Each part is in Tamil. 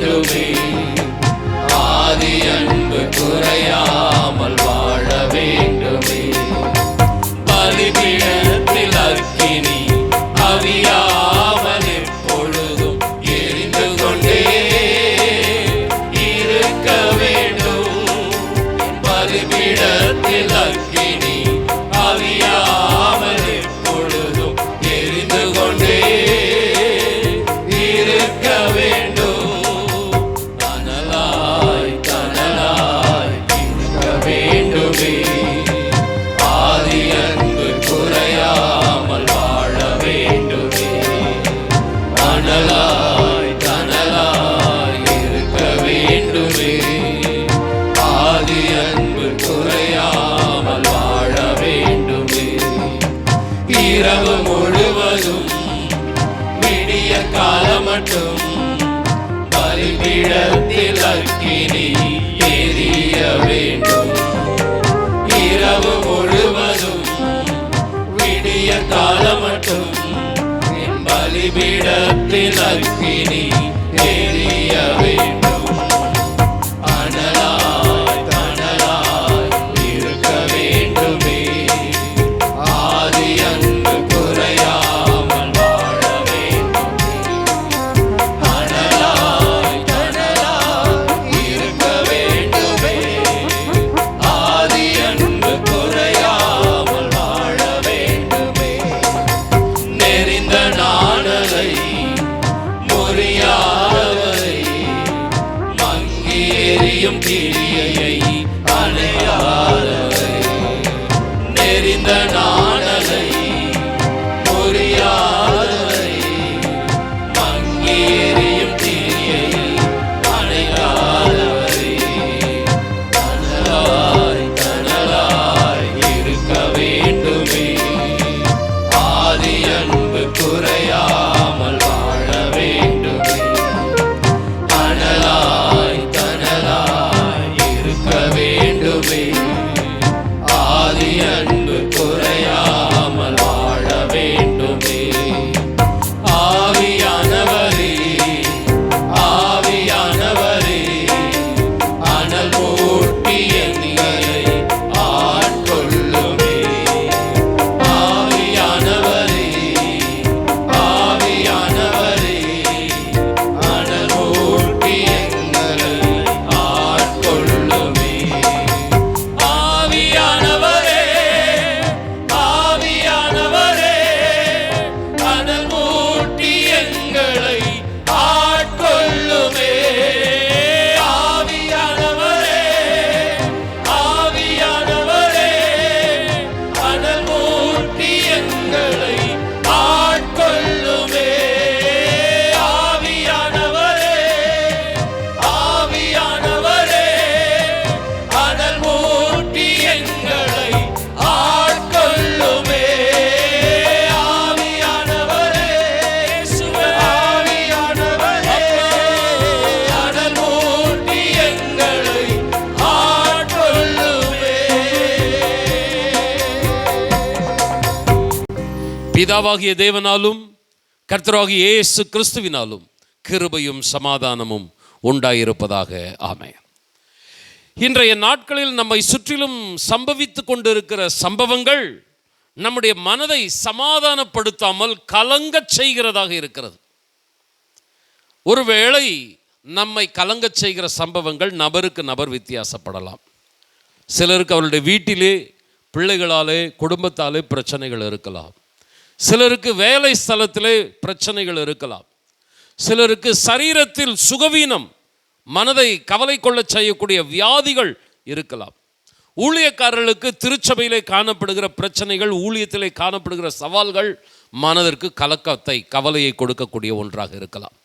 வேண்டுமே. ஆதி அன்பு குறையாமல் வாழ வேண்டுமே. பலிபீடத்தில் அக்கினி அவியாமல் எப்பொழுதும் எரிந்து கொண்டே இருக்க வேண்டும். பலிபீடத்தில் அக்கினி அவியாமல் எப்பொழுதும் எரிந்து கொண்டே இருக்க வேண்டும். கனலாய் கனலாய் இருக்க வேண்டுமே. ஆதி அன்பு குறையாமல் வாழ வேண்டுமே. கனலாய் கனலாய் இருக்க வேண்டுமே. ஆதி அன்பு குறையாமல் வாழ வேண்டுமே. இரவு முழுவதும் விடிய காலம் மட்டும் பலிபீடத்தில் அக்கினி எரிய வேண்டும். இரவு முழுவதும் விடிய காலம் மட்டும் என் பலிபீடத்தில் அக்கினி எரிய வேண்டும். அனலாய் கனலாய் இருக்க வேண்டுமே. ஆதி அன்பு குறையாமல் வாழ வேண்டுமே. அனலாய் கனலாய் இருக்க வேண்டுமே. ஆதி அன்பு குறையாமல் வாழ வேண்டுமே. நெறிந்த நாணலை முறியாதவரை மங்கி எரியும் கிரியையை அணையாதவரை. நெறிந்த நாணலை முறியாதவரை மங்கி எரியும் கிரியையை அணையாதவரை. கனலாய் கனலாய் இருக்க வேண்டுமே. ஆதி அன்பு குறையாமல் வாழ வேண்டுமே. கனலாய் கனலாய் இருக்க வேண்டுமே. ஆதி அன்பு குறையாமல் வாழ வேண்டுமே. ஆவியானவரே ஆவியானவரே அனல் மூட்டி எங்களை ஆட்கொள்ளுமே. ஆவியானவரே ஆவியானவரே அனல் மூட்டி எங்களை ஆட்கொள்ளுமே. ஆவியானவரே ஆவியானவரே அனல் மூட்டி எங்களை ஆட்கொள்ளுமே. ஆவியானவரே ஆவியானவரே அனல் மூட்டி எங்களை ஆட்கொள்ளுமே. ஆவியானவரே ஆவியானவரே அனல் மூட்டி எங்களை ஆட்கொள்ளுமே. ஆவியானவரே இயேசுவே ஆவியானவரே அனல் மூட்டி எங்களை ஆட்கொள்ளுமே. பிதாவாகிய தேவனாலும் கர்த்தராகிய இயேசு கிறிஸ்துவினாலும் கிருபையும் சமாதானமும் உண்டாயிருப்பதாக. ஆமென். இன்றைய நாட்களில் நம்மை சுற்றிலும் சம்பவித்துக் கொண்டிருக்கிற சம்பவங்கள் நம்முடைய மனதை சமாதானப்படுத்தாமல் கலங்கச் செய்கிறதாக இருக்கிறது. ஒருவேளை நம்மை கலங்கச் செய்கிற சம்பவங்கள் நபருக்கு நபர் வித்தியாசப்படலாம். சிலருக்கு அவருடைய வீட்டிலே பிள்ளைகளாலே குடும்பத்தாலே பிரச்சனைகள் இருக்கலாம். சிலருக்கு வேலை ஸ்தலத்திலே பிரச்சனைகள் இருக்கலாம். சிலருக்கு சரீரத்தில் சுகவீனம், மனதை கவலை கொள்ள செய்யக்கூடிய வியாதிகள் இருக்கலாம். ஊழியக்காரர்களுக்கு திருச்சபையிலே காணப்படுகிற பிரச்சனைகள், ஊழியத்திலே காணப்படுகிற சவால்கள் மனதிற்கு கலக்கத்தை, கவலையை கொடுக்கக்கூடிய ஒன்றாக இருக்கலாம்.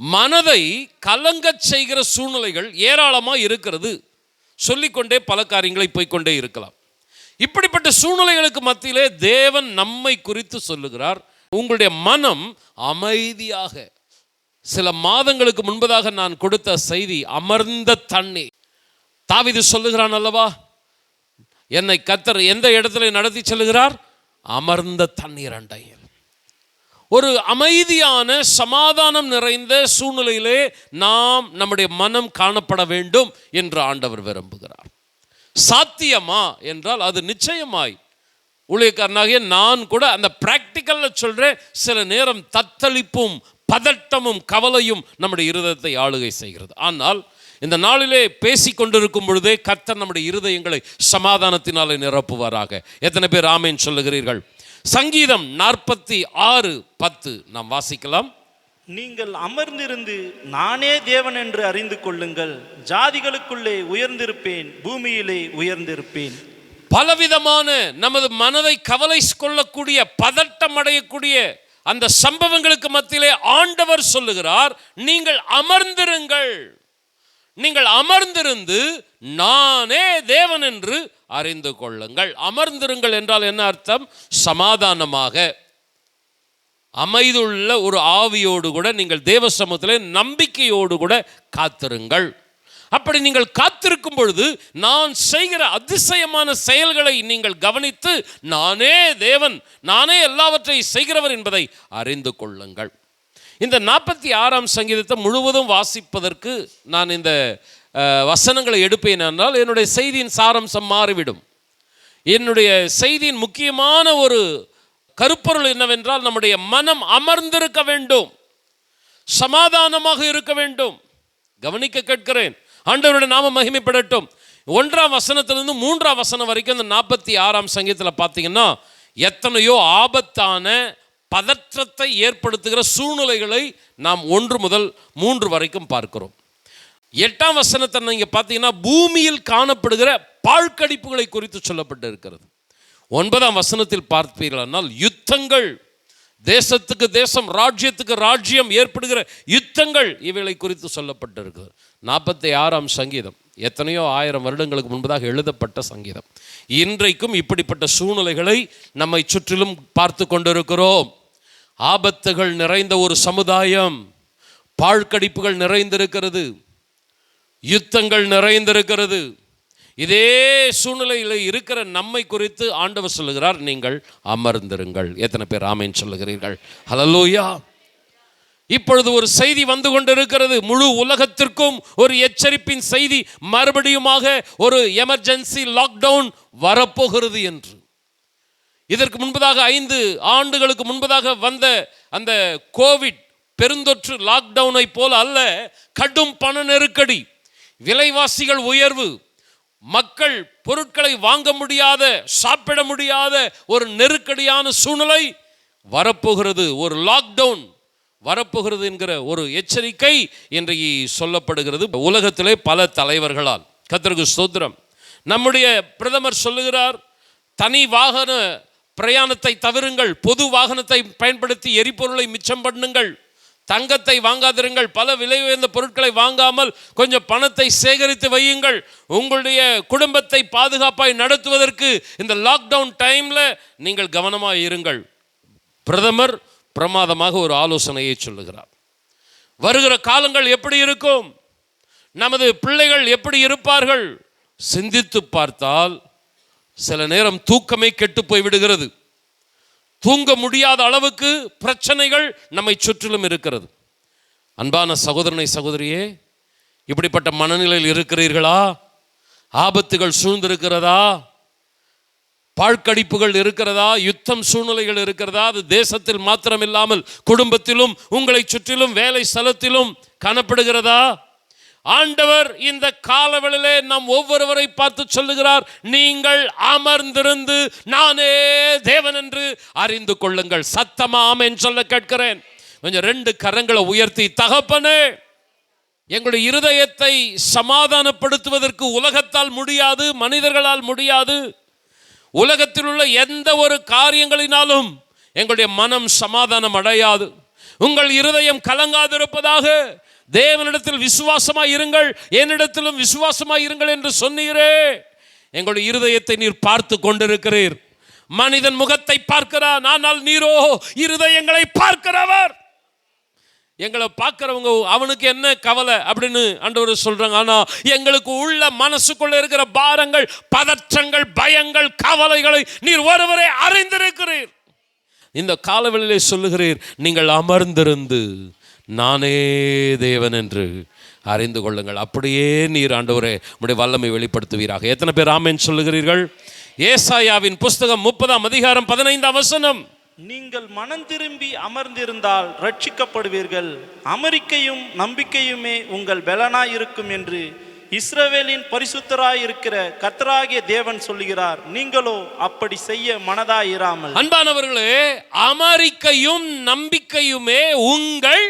மனதை கலங்கச் செய்கிற சூழ்நிலைகள் ஏராளமாக இருக்கிறது. சொல்லிக்கொண்டே பல காரியங்களை போய்கொண்டே இருக்கலாம். இப்படிப்பட்ட சூழ்நிலைகளுக்கு மத்தியிலே தேவன் நம்மை குறித்து சொல்லுகிறார், உங்களுடைய மனம் அமைதியாக. சில மாதங்களுக்கு முன்பதாக நான் கொடுத்த செய்தி அமர்ந்த தண்ணீர். தாவீது சொல்லுகிறான் அல்லவா, என்னை கர்த்தர் எந்த இடத்துல நடத்தி செல்லுகிறார்? அமர்ந்த தண்ணீர் அண்டையில். ஒரு அமைதியான சமாதானம் நிறைந்த சூழ்நிலையிலே நாம் நம்முடைய மனம் காணப்பட வேண்டும் என்று ஆண்டவர் விரும்புகிறார். சாத்தியமா என்றால் அது நிச்சயமாய் ஊழியக்காரனாகிய நான் கூட அந்த பிராக்டிக்கல்ல சொல்றேன். சில நேரம் தத்தளிப்பும் பதட்டமும் கவலையும் நம்முடைய இருதயத்தை ஆளுகை செய்கிறது. ஆனால் இந்த நாளிலே பேசி கொண்டிருக்கும் பொழுதே கர்த்தர் நம்முடைய இருதயங்களை சமாதானத்தினாலே நிரப்புவாராக. எத்தனை பேர் ஆமென் சொல்லுகிறீர்கள்? சங்கீதம் 46:10 நாம் வாசிக்கலாம். நீங்கள் அமர்ந்திருந்து நானே தேவன் என்று அறிந்து கொள்ளுங்கள், ஜாதிகளுக்குள்ளே உயர்ந்திருப்பேன், பூமியிலே உயர்ந்திருப்பேன். பலவிதமான நமது மனதை கவலை கொள்ளக்கூடிய பதட்டம் அடையக்கூடிய அந்த சம்பவங்களுக்கு மத்தியிலே ஆண்டவர் சொல்லுகிறார், நீங்கள் அமர்ந்திருங்கள், நீங்கள் அமர்ந்திருந்து நானே தேவன் என்று அறிந்து கொள்ளுங்கள். அமர்ந்திருங்கள் என்றால் என்ன அர்த்தம்? சமாதானமாக அமைதியுள்ள ஒரு ஆவியோடு கூட நீங்கள் தேவ சமூகத்திலே நம்பிக்கையோடு கூட காத்திருங்கள். அப்படி நீங்கள் காத்திருக்கும் பொழுது நான் செய்கிற அதிசயமான செயல்களை நீங்கள் கவனித்து நானே தேவன், நானே எல்லாவற்றையும் செய்கிறவர் என்பதை அறிந்து கொள்ளுங்கள். இந்த 46ஆம் சங்கீதத்தை முழுவதும் வாசிப்பதற்கு நான் இந்த வசனங்களை எடுப்பேன் என்றால் என்னுடைய செய்தியின் சாரம்சம் மாறிவிடும். என்னுடைய செய்தியின் முக்கியமான ஒரு கருப்பொருள் என்னவென்றால், நம்முடைய மனம் அமர்ந்திருக்க வேண்டும், சமாதானமாக இருக்க வேண்டும். கவனிக்க கேட்கிறேன். ஆண்டவருடைய நாமம் மகிமைப்படட்டும். 1ஆம் வசனத்திலிருந்து 3ஆம் வசனம் வரைக்கும் இந்த 46ஆம் சங்கீதத்தில் பார்த்தீங்கன்னா எத்தனையோ ஆபத்தான பதற்றத்தை ஏற்படுத்துகிற சூழ்நிலைகளை நாம் 1 முதல் 3 வரைக்கும் பார்க்கிறோம். 8ஆம் வசனத்தை நீங்கள் பார்த்தீங்கன்னா பூமியில் காணப்படுகிற பாழ்கடிப்புகளை குறித்து சொல்லப்பட்டு இருக்கிறது. 9ஆம் வசனத்தில் பார்ப்பீர்களானால் யுத்தங்கள், தேசத்துக்கு தேசம், ராஜ்யத்துக்கு ராஜ்யம் ஏற்படுகிற யுத்தங்கள், இவைகளை குறித்து சொல்லப்பட்டிருக்கிறது. 46ஆம் சங்கீதம் எத்தனையோ 1000 வருடங்களுக்கு முன்பதாக எழுதப்பட்ட சங்கீதம். இன்றைக்கும் இப்படிப்பட்ட சூழ்நிலைகளை நம்மை சுற்றிலும் பார்த்து கொண்டிருக்கிறோம். ஆபத்துகள் நிறைந்த ஒரு சமுதாயம், பாழ்கடிப்புகள் நிறைந்திருக்கிறது, யுத்தங்கள் நிறைந்திருக்கிறது. இதே சூழ்நிலையில் இருக்கிற நம்மை குறித்து ஆண்டவர் சொல்லுகிறார், நீங்கள் அமர்ந்திருங்கள். எத்தனை பேர் ஆமென் சொல்லுகிறீர்கள்? ஹல்லேலூயா. இப்பொழுது ஒரு செய்தி வந்து கொண்டிருக்கிறது. முழு உலகத்திற்கும் ஒரு எச்சரிப்பின் செய்தி, மறுபடியுமாக ஒரு எமர்ஜென்சி லாக்டவுன் வரப்போகிறது என்று. இதற்கு முன்பதாக 5 ஆண்டுகளுக்கு முன்பதாக வந்த அந்த கோவிட் பெருந்தொற்று லாக்டவுனை போல அல்ல. கடும் பண நெருக்கடி, விலைவாசிகள் உயர்வு, மக்கள் பொருட்களை வாங்க முடியாத, சாப்பிட முடியாத ஒரு நெருக்கடியான சூழ்நிலை வரப்போகிறது. ஒரு லாக்டவுன் வரப்போகிறது என்கிற ஒரு எச்சரிக்கை இன்றைக்கு சொல்லப்படுகிறது உலகத்திலே பல தலைவர்களால். கர்த்தருக்கு ஸ்தோத்திரம். நம்முடைய பிரதமர் சொல்லுகிறார், தனி வாகன பிரயாணத்தை தவிருங்கள், பொது வாகனத்தை பயன்படுத்தி எரிபொருளை மிச்சம் பண்ணுங்கள், தங்கத்தை வாங்காதிருங்கள், பல விலை உயர்ந்த பொருட்களை வாங்காமல் கொஞ்சம் பணத்தை சேகரித்து வையுங்கள், உங்களுடைய குடும்பத்தை பாதுகாப்பாய் நடத்துவதற்கு இந்த லாக்டவுன் டைம்ல நீங்கள் கவனமாக இருங்கள். பிரதமர் பிரமாதமாக ஒரு ஆலோசனையை சொல்லுகிறார். வருகிற காலங்கள் எப்படி இருக்கும், நமது பிள்ளைகள் எப்படி இருப்பார்கள், சிந்தித்து பார்த்தால் சில நேரம் தூக்கமே கெட்டு போய் விடுகிறது. தூங்க முடியாத அளவுக்கு பிரச்சனைகள் நம்மை சுற்றிலும் இருக்கிறது. அன்பான சகோதரனை சகோதரியே, இப்படிப்பட்ட மனநிலையில் இருக்கிறீர்களா? ஆபத்துகள் சூழ்ந்திருக்கிறதா? பாழ்கடிப்புகள் இருக்கிறதா? யுத்தம் சூழ்நிலைகள் இருக்கிறதா? அது தேசத்தில் மாத்திரமில்லாமல் குடும்பத்திலும் உங்களை சுற்றிலும் வேலை ஸ்தலத்திலும் காணப்படுகிறதா? ஆண்டவர் இந்த காலவெளியிலே நம் ஒவ்வொருவரை பார்த்து சொல்லுகிறார், நீங்கள் அமர்ந்திருந்து நானே தேவன் என்று அறிந்து கொள்ளுங்கள். சத்தமா ஆமென் சொல்ல கேட்கிறேன். கொஞ்சம் 2 கரங்களை உயர்த்தி, தகப்பனே, எங்களுடைய இருதயத்தை சமாதானப்படுத்துவதற்கு உலகத்தால் முடியாது, மனிதர்களால் முடியாது. உலகத்தில் உள்ள எந்த ஒரு காரியங்களினாலும் எங்களுடைய மனம் சமாதானம் அடையாது. உங்கள் இருதயம் கலங்காதிருப்பதாக. தேவனிடத்தில் விசுவாசமாய் இருங்கள், என்னிடத்திலும் விசுவாசமாய் இருங்கள் என்று சொன்னீரே. எங்களுடைய இருதயத்தை நீர் பார்த்து கொண்டிருக்கிறீர். மனிதன் முகத்தை பார்க்கிறான், ஆனால் நீரோ இருதயங்களை பார்க்கிறவர். எங்களை பார்க்கிறவங்க அவனுக்கு என்ன கவலை அப்படின்னு ஆண்டவர் சொல்றாங்க. ஆனா எங்களுக்கு உள்ள மனசுக்குள்ள இருக்கிற பாரங்கள், பதற்றங்கள், பயங்கள், கவலைகளை நீர் ஒருவரே அறிந்திருக்கிறீர். இந்த காலவெளியிலே சொல்லுகிறீர், நீங்கள் அமர்ந்திருந்து நானே தேவன் என்று அறிந்து கொள்ளுங்கள். அப்படியே நீர் ஆண்டவரே உம்முடைய வல்லமை வெளிப்படுத்துவீராக. எத்தனை பேர் ஆமென் சொல்லுகிறீர்கள்? ஏசாயாவின் புஸ்தகம் 30ஆம் அதிகாரம் 15ஆம் வசனம். நீங்கள் மனம் திரும்பி அமர்ந்திருந்தால் ரட்சிக்கப்படுவீர்கள், அமெரிக்கையும் நம்பிக்கையுமே உங்கள் பலனாய் இருக்கும் என்று இஸ்ரவேலின் பரிசுத்தராய் இருக்கிற கர்த்தராகிய தேவன் சொல்லுகிறார். நீங்களோ அப்படி செய்ய மனதாயிராமல். அன்பானவர்களே, அமெரிக்கையும் நம்பிக்கையுமே உங்கள்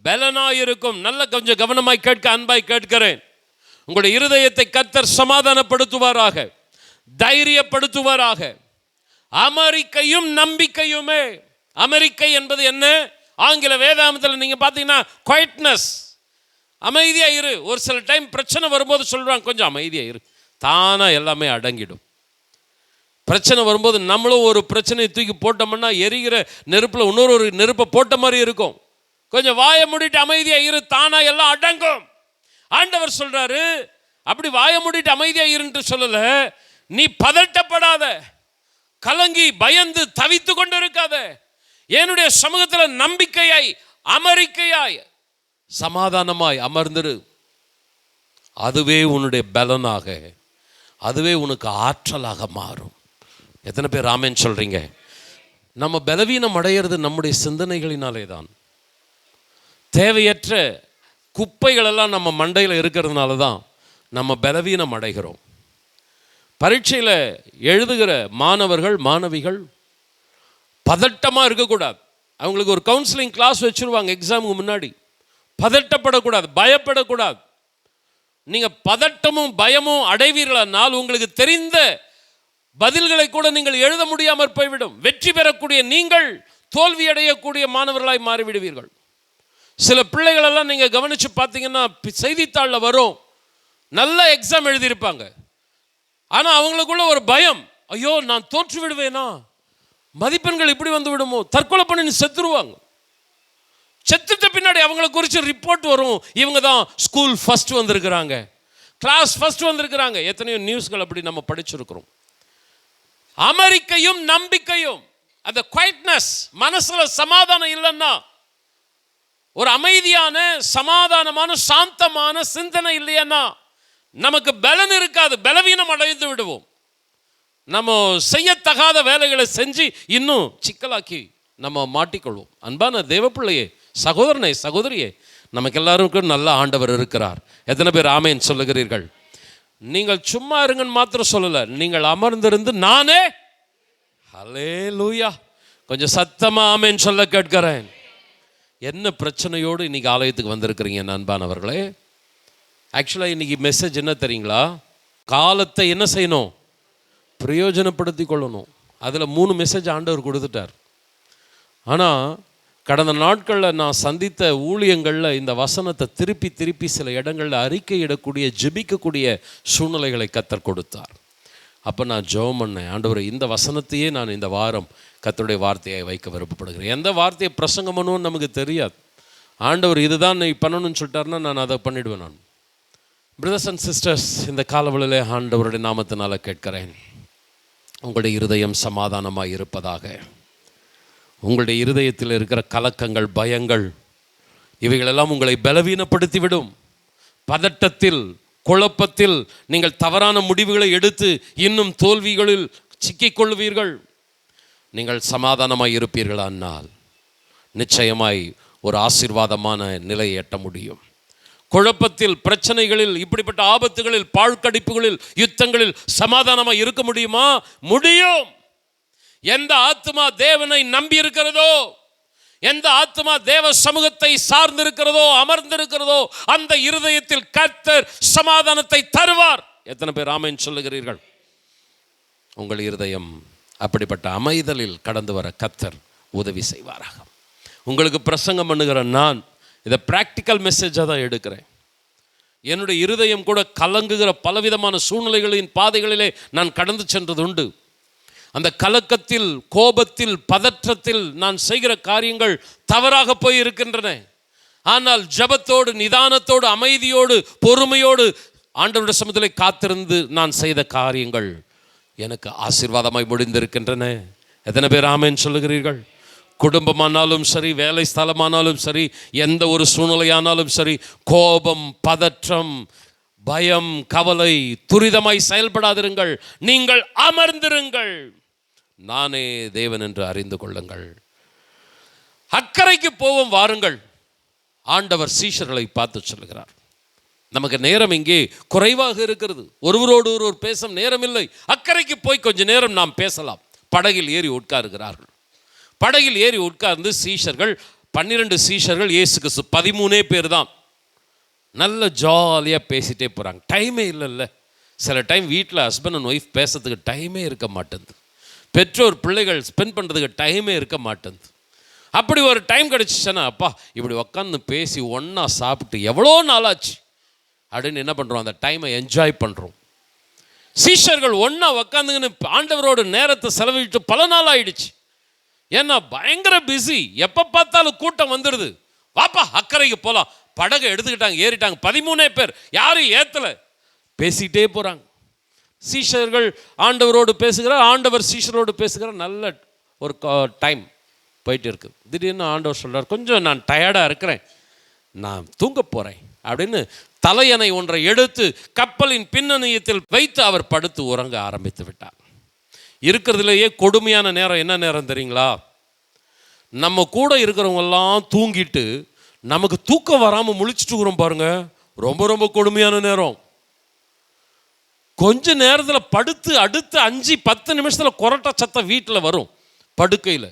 பலனாயிருக்கும். நல்ல கொஞ்சம் கவனமாய் கேட்க அன்பாய் கேட்கிறேன். உங்களுடைய இருதயத்தை கர்த்தர் சமாதானப்படுத்துவாராக, தைரியப்படுத்துவாராக. அமெரிக்கையும் நம்பிக்கையுமே. அமெரிக்கை என்பது என்ன? ஆங்கில வேதாகமத்தில் நீங்க பார்த்தீங்கன்னா குவைட்னஸ், அமைதியா இரு. ஒரு சில டைம் பிரச்சனை வரும்போது சொல்றாங்க, கொஞ்சம் அமைதியா இரு, தானா எல்லாமே அடங்கிடும். பிரச்சனை வரும்போது நம்மளும் ஒரு பிரச்சனையை தூக்கி போட்டோம்னா எரிகிற நெருப்புல இன்னொரு நெருப்பை போட்ட மாதிரி இருக்கும். கொஞ்சம் வாயை மூடிட்டு அமைதியா இரு, தானா எல்லாம் அடங்கும். ஆண்டவர் சொல்றாரு, அப்படி வாயை மூடிட்டு அமைதியா இருன்னு சொல்லல. நீ பதட்டப்படாத, கலங்கி பயந்து தவித்து கொண்டு இருக்காத. என்னுடைய சமூகத்தில் நம்பிக்கையாய் அமெரிக்கையாய் சமாதானமாய் அமர்ந்திரு. அதுவே உன்னுடைய பலனாக, அதுவே உனக்கு ஆற்றலாக மாறும். எத்தனை பேர் ஆமென் சொல்றீங்க? நம்ம பலவீனம் அடையிறது நம்முடைய சிந்தனைகளினாலே தான். தேவையற்ற குப்பைகளெல்லாம் நம்ம மண்டையில் இருக்கிறதுனால தான் நம்ம பலவீனம் அடைகிறோம். பரீட்சையில் எழுதுகிற மாணவர்கள் மாணவிகள் பதட்டமாக இருக்கக்கூடாது. அவங்களுக்கு ஒரு கவுன்சிலிங் கிளாஸ் வச்சுருவாங்க எக்ஸாமுக்கு முன்னாடி. பதட்டப்படக்கூடாது, பயப்படக்கூடாது. நீங்கள் பதட்டமும் பயமும் அடைவீர்களானால் உங்களுக்கு தெரிந்த பதில்களை கூட நீங்கள் எழுத முடியாமல் போய்விடும். வெற்றி பெறக்கூடிய நீங்கள் தோல்வி அடையக்கூடிய மாணவர்களாய் மாறிவிடுவீர்கள். சில பிள்ளைகளெல்லாம் நீங்கள் கவனித்து பார்த்தீங்கன்னா செய்தித்தாளில் வரும், நல்ல எக்ஸாம் எழுதியிருப்பாங்க. ஆனால் அவங்களுக்குள்ள ஒரு பயம், ஐயோ நான் தோற்று விடுவேனா, மதிப்பெண்கள் இப்படி வந்து விடுமோ, தற்கொலை பண்ணி செத்துருவாங்க. செத்துட்ட பின்னாடி அவங்களை குறித்து ரிப்போர்ட் வரும், இவங்க தான் ஸ்கூல் ஃபர்ஸ்ட் வந்திருக்கிறாங்க, கிளாஸ் ஃபர்ஸ்ட் வந்திருக்கிறாங்க. எத்தனையோ நியூஸ்கள் அப்படி நம்ம படிச்சிருக்கிறோம். அமெரிக்கையும் நம்பிக்கையும், அந்த குவைட்னஸ், மனசுல சமாதானம் இல்லைன்னா, ஒரு அமைதியான சமாதானமான சாந்தமான சிந்தனை இல்லைன்னா நமக்கு பலன் இருக்காது, பலவீனம் அடைந்து விடுவோம். நம்ம செய்யத்தகாத வேலைகளை செஞ்சு இன்னும் சிக்கலாக்கி நம்ம மாட்டிக்கொள்வோம். அன்பான தேவப்பிள்ளையே, சகோதரனே, சகோதரியே, நமக்கு எல்லாருக்கும் நல்ல ஆண்டவர் இருக்கிறார். எத்தனை பேர் ஆமேன் சொல்லுகிறீர்கள்? நீங்கள் சும்மா இருங்கன்னு மாத்திரம் சொல்லல, நீங்கள் அமர்ந்திருந்து நானே ஹல்லேலூயா. கொஞ்சம் சத்தமா ஆமேன் சொல்ல கேட்கிறேன். என்ன பிரச்சனையோடு இன்னைக்கு ஆலயத்துக்கு வந்திருக்கிறீங்க அன்பானவர்களே? ஆக்சுவலாக இன்னைக்கு மெசேஜ் என்ன தெரியுங்களா? காலத்தை என்ன செய்யணும்? பிரயோஜனப்படுத்தி கொள்ளணும். அதில் 3 மெசேஜ் ஆண்டவர் கொடுத்துட்டார். ஆனால் கடந்த நாட்களில் நான் சந்தித்த ஊழியங்களில் இந்த வசனத்தை திருப்பி திருப்பி சில இடங்களில் அறிக்கையிடக்கூடிய ஜெபிக்கக்கூடிய சூழ்நிலைகளை கர்த்தர் கொடுத்தார். அப்போ நான் ஜெபம் பண்ணேன், ஆண்டவரே இந்த வசனத்தையே நான் இந்த வாரம் கர்த்தருடைய வார்த்தையை வைக்க விருப்பப்படுகிறேன். எந்த வார்த்தையை பிரசங்கம் பண்ணணும்னு நமக்கு தெரியாது. ஆண்டவர் இதுதான் நீ பண்ணணும்னு சொல்லிட்டாருன்னா நான் அதை பண்ணிவிடுவேன். நான் பிரதர்ஸ் அண்ட் சிஸ்டர்ஸ், இந்த காலவெளியிலே ஆண்டவருடைய நாமத்தினால கேட்கிறேன், உங்களுடைய இருதயம் சமாதானமாக இருப்பதாக. உங்களுடைய இருதயத்தில் இருக்கிற கலக்கங்கள், பயங்கள், இவைகளெல்லாம் உங்களை பலவீனப்படுத்திவிடும். பதட்டத்தில், குழப்பத்தில் நீங்கள் தவறான முடிவுகளை எடுத்து இன்னும் தோல்விகளில் சிக்கிக்கொள்வீர்கள். நீங்கள் சமாதானமாய் இருப்பீர்களானால் நிச்சயமாய் ஒரு ஆசீர்வாதமான நிலையை எட்ட முடியும். குழப்பத்தில், பிரச்சனைகளில், இப்படிப்பட்ட ஆபத்துகளில், பாழ்கடிப்புகளில், யுத்தங்களில் சமாதானமாக இருக்க முடியுமா? முடியும். எந்த ஆத்மா தேவனை நம்பி இருக்கிறதோ, எந்த ஆத்மா தேவ சமூகத்தை சார்ந்திருக்கிறதோ, அமர்ந்திருக்கிறதோ, அந்த இருதயத்தில் கர்த்தர் சமாதானத்தை தருவார். எத்தனை பேர் ஆமென் சொல்லுகிறீர்கள்? உங்கள் இருதயம் அப்படிப்பட்ட அமைதலில் கடந்து வர கர்த்தர் உதவி செய்வாராக. உங்களுக்கு பிரசங்கம் பண்ணுகிற நான் இதை பிராக்டிக்கல் மெசேஜாக தான் எடுக்கிறேன். என்னுடைய இருதயம் கூட கலங்குகிற பலவிதமான சூழ்நிலைகளின் பாதைகளிலே நான் கடந்து சென்றது உண்டு. அந்த கலக்கத்தில், கோபத்தில், பதற்றத்தில் நான் செய்கிற காரியங்கள் தவறாக போய் இருக்கின்றன. ஆனால் ஜெபத்தோடு, நிதானத்தோடு, அமைதியோடு, பொறுமையோடு ஆண்டவருடைய சமூகத்திலே காத்திருந்து நான் செய்த காரியங்கள் எனக்கு ஆசீர்வாதமாய் முடிந்திருக்கின்றன. எத்தனை பேர் ஆமென் சொல்லுகிறீர்கள்? குடும்பமானாலும் சரி, வேலை ஸ்தலமானாலும் சரி, எந்த ஒரு சூழ்நிலையானாலும் சரி, கோபம், பதற்றம், பயம், கவலை, துரிதமாய் செயல்படாதிருங்கள். நீங்கள் அமர்ந்திருங்கள். நானே தேவன் என்று அறிந்து கொள்ளுங்கள். அக்கறைக்கு போவோம் வாருங்கள். ஆண்டவர் சீஷர்களை பார்த்து சொல்லுகிறார். நமக்கு நேரம் இங்கே குறைவாக இருக்கிறது. ஒருவரோடு ஒருவர் பேசும் நேரம் இல்லை. அக்கறைக்கு போய் கொஞ்ச நேரம் நாம் பேசலாம். படகில் ஏறி உட்காருகிறார்கள். படகில் ஏறி உட்கார்ந்து சீஷர்கள், 12 சீஷர்கள், இயேசு கிறிஸ்து 13 பேர் தான். நல்ல ஜாலியாக பேசிகிட்டே போகிறாங்க. டைமே இல்லைல்ல. சில டைம் வீட்டில் ஹஸ்பண்ட் அண்ட் ஒய்ஃப் பேசுறதுக்கு டைமே இருக்க மாட்டேங்குது. பெற்றோர் பிள்ளைகள் ஸ்பெண்ட் பண்ணுறதுக்கு டைமே இருக்க மாட்டேங்குது. அப்படி ஒரு டைம் கிடச்சிச்சுன்னா, அப்பா இப்படி உக்காந்து பேசி ஒன்றா சாப்பிட்டு எவ்வளோ நாளாச்சு அப்படின்னு என்ன பண்ணுறோம், அந்த டைமை என்ஜாய் பண்ணுறோம். சீஷர்கள் ஒன்றா உக்காந்துங்கன்னு ஆண்டவரோட நேரத்தை செலவிட்டு பல நாள் ஆயிடுச்சு. ஏன்னா பயங்கர பிஸி. எப்போ பார்த்தாலும் கூட்டம் வந்துடுது. வாப்பா அக்கறைக்கு போகலாம். படகை எடுத்துக்கிட்டாங்க, ஏறிட்டாங்க. 13 பேர், யாரும் ஏற்றலை, பேசிக்கிட்டே போகிறாங்க. சீஷர்கள் ஆண்டவரோடு பேசுகிறார், ஆண்டவர் சீஷரோடு பேசுகிறார். நல்ல ஒரு டைம் போயிட்டு இருக்குது. திடீர்னு ஆண்டவர் சொல்கிறார், கொஞ்சம் நான் டயர்டாக இருக்கிறேன், நான் தூங்க போகிறேன் அப்படின்னு தலையணை ஒன்றை எடுத்து கப்பலின் பின்னணியத்தில் வைத்து அவர் படுத்து உறங்க ஆரம்பித்து விட்டார். இருக்கிறதுலையே கொடுமையான நேரம் என்ன நேரம் தெரியுங்களா? நம்ம கூட இருக்கிறவங்கெல்லாம் தூங்கிட்டு நமக்கு தூக்கம் வராமல் முழிச்சிட்டு இருக்கிறோம் பாருங்க. ரொம்ப ரொம்ப கொடுமையான நேரம். கொஞ்ச நேரத்தில் படுத்து அடுத்து 5-10 நிமிஷத்தில் கொரட்டை சத்தம் வீட்டில் வரும் படுக்கையில்.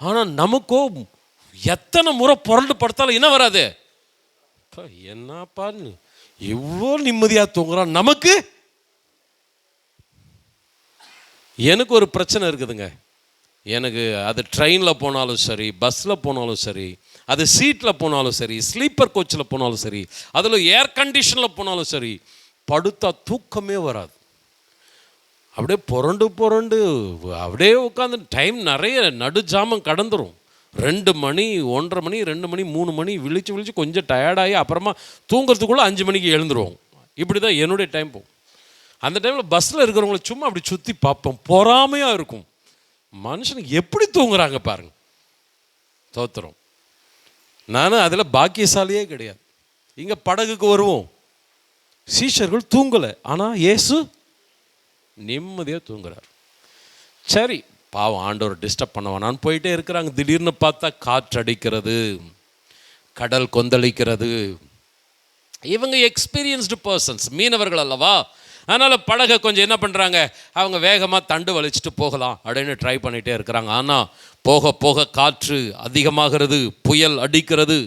ஆனால் நமக்கோ எத்தனை முறை புரண்டு படுத்தாலும் என்ன வராது. என்னப்பா இவ்வளோ நிம்மதியாக தூங்குறான். நமக்கு எனக்கு ஒரு பிரச்சனை இருக்குதுங்க. எனக்கு அது ட்ரெயினில் போனாலும் சரி, பஸ்ஸில் போனாலும் சரி, அது சீட்டில் போனாலும் சரி, ஸ்லீப்பர் கோச்சில் போனாலும் சரி, அதில் ஏர் கண்டிஷனில் போனாலும் சரி, படுத்தா தூக்கமே வராது. அப்படியே புரண்டு புரண்டு அப்படியே உட்காந்து டைம் நிறைய நடுஜாமம் கடந்துரும். 2 மணி, 1:30 மணி, 2 மணி, 3 மணி விழிச்சு கொஞ்சம் டயர்டாகி அப்புறமா தூங்குறதுக்குள்ளே 5 மணிக்கு எழுந்துருவோம். இப்படி தான் என்னுடைய டைம் போகும். அந்த டைமில் பஸ்ஸில் இருக்கிறவங்கள சும்மா அப்படி சுற்றி பார்ப்போம். பொறாமையாக இருக்கும். மனுஷனுக்கு எப்படி தூங்குறாங்க பாருங்க. தோத்துறோம். நானும் அதில் பாக்கியசாலியே கிடையாது. இங்கே படகுக்கு வருவோம். சீஷர்கள் தூங்கலை, ஆனால் இயேசு நிம்மதியாக தூங்குறார். சரி பாவம் ஆண்டவர் டிஸ்டர்ப் பண்ண வேணான்னு போயிட்டே இருக்கிறாங்க. திடீர்னு பார்த்தா காற்று அடிக்கிறது, கடல் கொந்தளிக்கிறது. இவங்க எக்ஸ்பீரியன்ஸ்டு பர்சன்ஸ், மீனவர்கள் அல்லவா. அதனால் படகை கொஞ்சம் என்ன பண்ணுறாங்க, அவங்க வேகமாக தண்டு வலிச்சுட்டு போகலாம் அப்படின்னு ட்ரை பண்ணிகிட்டே இருக்கிறாங்க. ஆனால் போக போக காற்று அதிகமாகிறது, புயல் அடிக்கிறது,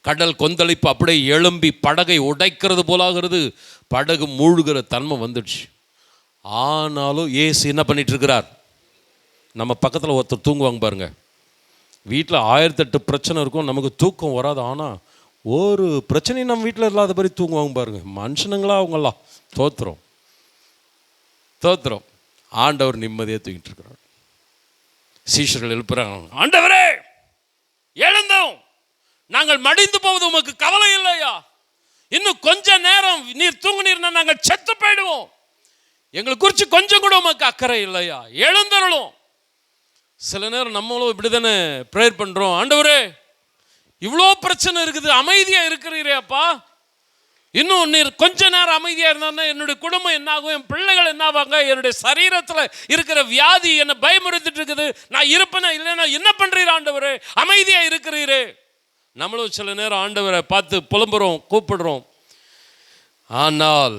கடல் கொந்தளிப்பு அப்படியே எழும்பி படகை உடைக்கிறது போலாகிறது. படகு மூழ்கிற தன்மை வந்துடுச்சு. ஆனாலும் இயேசு என்ன பண்ணிட்டு இருக்கிறார். நம்ம பக்கத்தில் ஒருத்தர் தூங்குவாங்க பாருங்க. வீட்டில் 1008 பிரச்சனை இருக்கும், நமக்கு தூக்கம் வராது. ஆனால் ஒரு பிரச்சனையும் நம்ம வீட்டில் இல்லாத மாதிரி தூங்குவாங்க பாருங்க. மனுஷனுங்களா அவங்கெல்லாம். தோத்துறோம். ஆண்டவர் நிம்மதியாக தூங்கிட்டு இருக்கிறார். சீஷர்கள் எழுப்புறாங்க, ஆண்டவரே எழுந்தோம், நாங்கள் மடிந்து போவது உமக்கு கவலை இல்லையா? இன்னும் கொஞ்ச நேரம் நீர் தூங்குனீர்னா நாங்கள் செத்து போயிடுவோம். எங்களை குறித்து கொஞ்சம் கூட உமக்கு அக்கறை இல்லையா? எழுந்தருளும். சில நேரம் நம்மளும் இப்படி தானே ப்ரேயர் பண்ணுறோம். ஆண்டவரே இவ்வளோ பிரச்சனை இருக்குது, அமைதியாக இருக்கிறீரே அப்பா, இன்னும் நீர் கொஞ்ச நேரம் அமைதியாக இருந்தான்னா என்னுடைய குடும்பம் என்னாகும், என் பிள்ளைகள் என்னாவாங்க, என்னுடைய சரீரத்தில் இருக்கிற வியாதி என்னை பயமுறுத்திட்டு இருக்குது, நான் இருப்பேனா இல்லைன்னா என்ன பண்ணுறீர் ஆண்டவரே, அமைதியாக இருக்கிறீரே. நம்மளும் சில நேரம் ஆண்டவரை பார்த்து புலம்புறோம், கூப்பிடுறோம். ஆனால்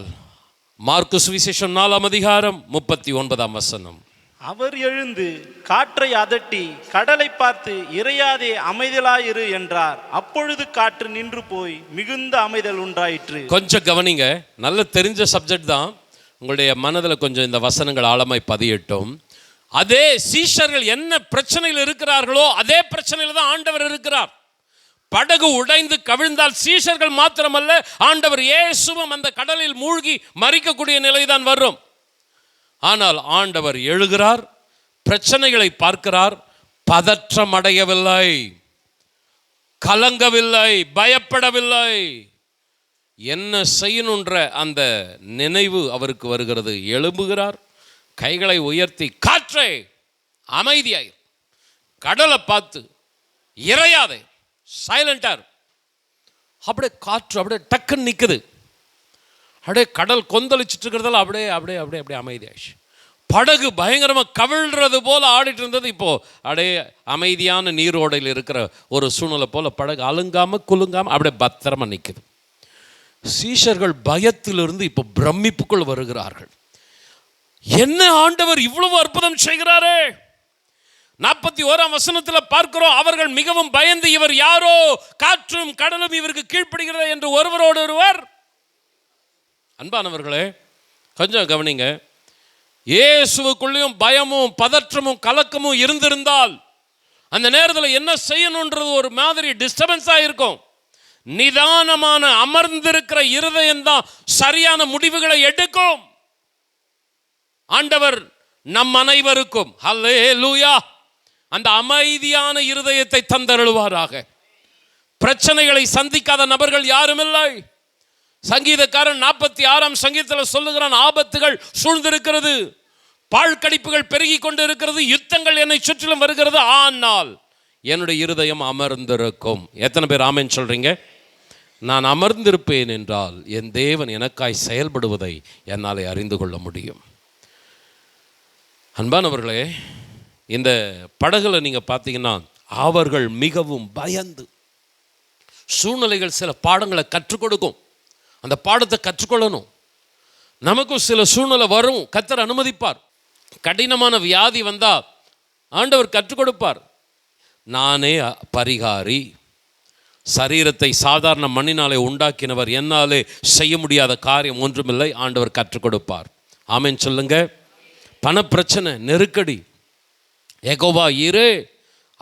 மார்க்கு சுவிசேஷம் 4ஆம் அதிகாரம் 39ஆம் வசனம், அவர் எழுந்து காற்றை அதட்டி கடலை பார்த்து இறையாதே அமைதலாயிரு என்றார். அப்பொழுது காற்று நின்று போய் மிகுந்த அமைதல் உண்டாயிற்று. கொஞ்சம் கவனிங்க, நல்ல தெரிஞ்ச சப்ஜெக்ட் தான். உங்களுடைய மனதில் கொஞ்சம் இந்த வசனங்கள் ஆழமாய் பதியட்டும். அதே சீஷர்கள் என்ன பிரச்சனையில் இருக்கிறார்களோ அதே பிரச்சனையில் தான் ஆண்டவர் இருக்கிறார். படகு உடைந்து கவிழ்ந்தால் சீஷர்கள் மாத்திரமல்ல, ஆண்டவர் இயேசுவும் அந்த கடலில் மூழ்கி மரிக்கக்கூடிய நிலைதான் வரும். ஆனால் ஆண்டவர் எழுகிறார், பிரச்சனைகளை பார்க்கிறார், பதற்றம் அடையவில்லை, கலங்கவில்லை, பயப்படவில்லை. என்ன செய்யணுன்ற அந்த நினைவு அவருக்கு வருகிறது. எழும்புகிறார், கைகளை உயர்த்தி காற்றே அமைதியாயிரு. கடலை பார்த்து இறையாதே, சைலண்டா இரு. அப்படியே காற்று அப்படியே டக்குன்னு நிற்குது. அப்படியே கடல் கொந்தளிச்சுட்டு இருக்கிறதால அப்படியே அப்படியே அப்படியே அப்படியே அமைதியாயிடுச்சு. படகு பயங்கரமாக கவிழ்றது போல் ஆடிட்டு இருந்தது. இப்போது அப்படியே அமைதியான நீரோடையில் இருக்கிற ஒரு சூழ்நிலை போல் படகு அலுங்காமல் குலுங்காமல் அப்படியே பத்திரமா நிற்குது. சீஷர்கள் பயத்திலிருந்து இப்போ பிரமிப்புக்குள் வருகிறார்கள். என்ன ஆண்டவர் இவ்வளவு அற்புதம் செய்கிறாரே! 41ஆம் வசனத்தில் பார்க்கிறோம், அவர்கள் மிகவும் பயந்து, இவர் யாரோ, காற்றும் கடலும் இவருக்கு கீழ்ப்படுகிறது என்று ஒருவரோடு ஒருவர். அன்பானவர்களே, கொஞ்சம் கவனிங்க. இயேசுவுக்குள்ளேயும் பயமும் பதற்றமும் கலக்கமும் இருந்திருந்தால் அந்த நேரத்தில் என்ன செய்யணுன்றது ஒரு மாதிரி டிஸ்டர்பன்ஸாக இருக்கும். நிதானமான அமர்ந்திருக்கிற இருதயம் தான் சரியான முடிவுகளை எடுக்கும். ஆண்டவர் நம் அனைவருக்கும் ஹல்லேலூயா அந்த அமைதியான இருதயத்தை தந்தருளுவாராக. பிரச்சனைகளை சந்திக்காத நபர்கள் யாரும் இல்லை. சங்கீதக்காரன் 46ஆம் சங்கீதத்தில் சொல்லுகிறான், ஆபத்துகள் சூழ்ந்திருக்கிறது, பாழ்கடிப்புகள் பெருகி கொண்டு இருக்கிறது, யுத்தங்கள் என்னை சுற்றிலும் வருகிறது, ஆனால் என்னுடைய இருதயம் அமர்ந்திருக்கும். எத்தனை பேர் ஆமென் சொல்றீங்க? நான் அமர்ந்திருப்பேன் என்றால் என் தேவன் எனக்காய் செயல்படுவதை என்னால் அறிந்து கொள்ள முடியும். அன்பானவர்களே, இந்த படகுல நீங்கள் பார்த்தீங்கன்னா அவர்கள் மிகவும் பயந்து, சூழ்நிலைகள் சில பாடங்களை கற்றுக் கொடுக்கும். அந்த பாடத்தை கற்றுக்கொள்ளணும். நமக்கும் சில சூழ்நிலை வரும், கர்த்தர் அனுமதிப்பார். கடினமான வியாதி வந்தால் ஆண்டவர் கற்றுக் கொடுப்பார். நானே பரிகாரி, சரீரத்தை சாதாரண மண்ணினாலே உண்டாக்கினவர், என்னாலே செய்ய முடியாத காரியம் ஒன்றுமில்லை, ஆண்டவர் கற்றுக் கொடுப்பார். ஆமென் சொல்லுங்க. பணப்பிரச்சனை, நெருக்கடி, யெகோவா ஈரே,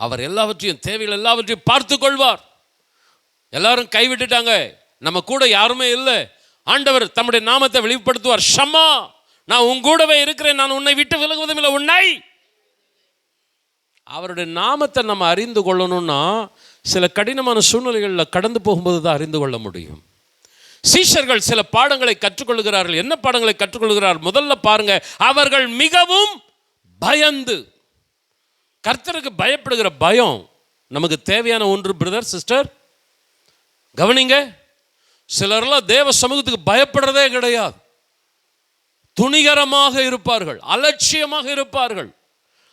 அவர் எல்லாவற்றையும் தேவைகள் எல்லாவற்றையும் பார்த்து கொள்வார். எல்லாரும் கைவிட்டுட்டாங்க, நம்ம கூட யாருமே இல்லை, ஆண்டவர் தம்முடைய நாமத்தை வெளிப்படுத்துவார். ஷம்மா, நான் உன் கூடவே இருக்கிறேன், நான் உன்னை விட்டு விலகுவதும் இல்லை, உன்னை. அவருடைய நாமத்தை நம்ம அறிந்து கொள்ளணும்னா சில கடினமான சூழ்நிலைகளில் கடந்து போகும்போது தான் அறிந்து கொள்ள முடியும். சீஷர்கள் சில பாடங்களை கற்றுக்கொள்கிறார்கள். என்ன பாடங்களை கற்றுக்கொள்கிறார்கள்? முதல்ல பாருங்க, அவர்கள் மிகவும் பயந்து. கர்த்தருக்கு பயப்படுகிற பயம் நமக்கு தேவையான ஒன்று பிரதர் சிஸ்டர். கவனிங்க, சிலர்லாம் தேவ சமூகத்துக்கு பயப்படுறதே கிடையாது. துணிகரமாக இருப்பார்கள், அலட்சியமாக இருப்பார்கள்.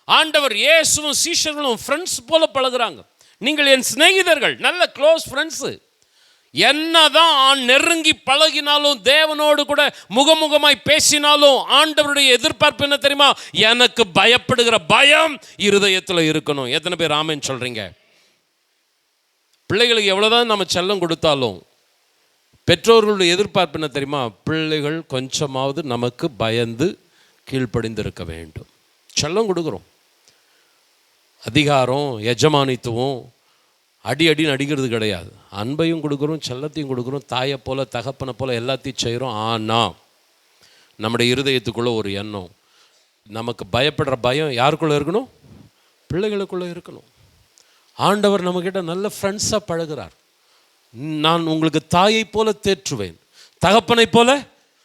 ஆண்டவர் இயேசுவும் சீஷர்களும் ஃப்ரெண்ட்ஸ் போல பழகுறாங்க. நீங்கள் என் சிநேகிதர்கள், நல்ல க்ளோஸ் ஃப்ரெண்ட்ஸு. என்னதான் நெருங்கி பழகினாலும், தேவனோடு கூட முகமுகமாய் பேசினாலும், ஆண்டவருடைய எதிர்பார்ப்பு என்ன தெரியுமா? எனக்கு பயப்படுகிற பயம் இருதயத்தில் இருக்கணும். எத்தனை பேர் ஆமென் சொல்றீங்க? பிள்ளைகளுக்கு எவ்வளோதான் நம்ம செல்லம் கொடுத்தாலும் பெற்றோர்களுடைய எதிர்பார்ப்பு என்ன தெரியுமா? பிள்ளைகள் கொஞ்சமாவது நமக்கு பயந்து கீழ்ப்படிந்து இருக்க வேண்டும். செல்லம் கொடுக்குறோம், அதிகாரம் எஜமானித்துவம் அடி அடின்னு அடிக்கிறது கிடையாது. அன்பையும் கொடுக்குறோம், செல்லத்தையும் கொடுக்குறோம், தாயை போல தகப்பனை போல எல்லாத்தையும் செய்கிறோம். ஆனால் நம்முடைய இருதயத்துக்குள்ளே ஒரு எண்ணம், நமக்கு பயப்படுற பயம் யாருக்குள்ளே இருக்கணும்? பிள்ளைகளுக்குள்ளே இருக்கணும். ஆண்டவர் நம்மக்கிட்ட நல்ல ஃப்ரெண்ட்ஸாக பழகுறார். நான் உங்களுக்கு தாயை போல தேற்றுவேன், தகப்பனை போல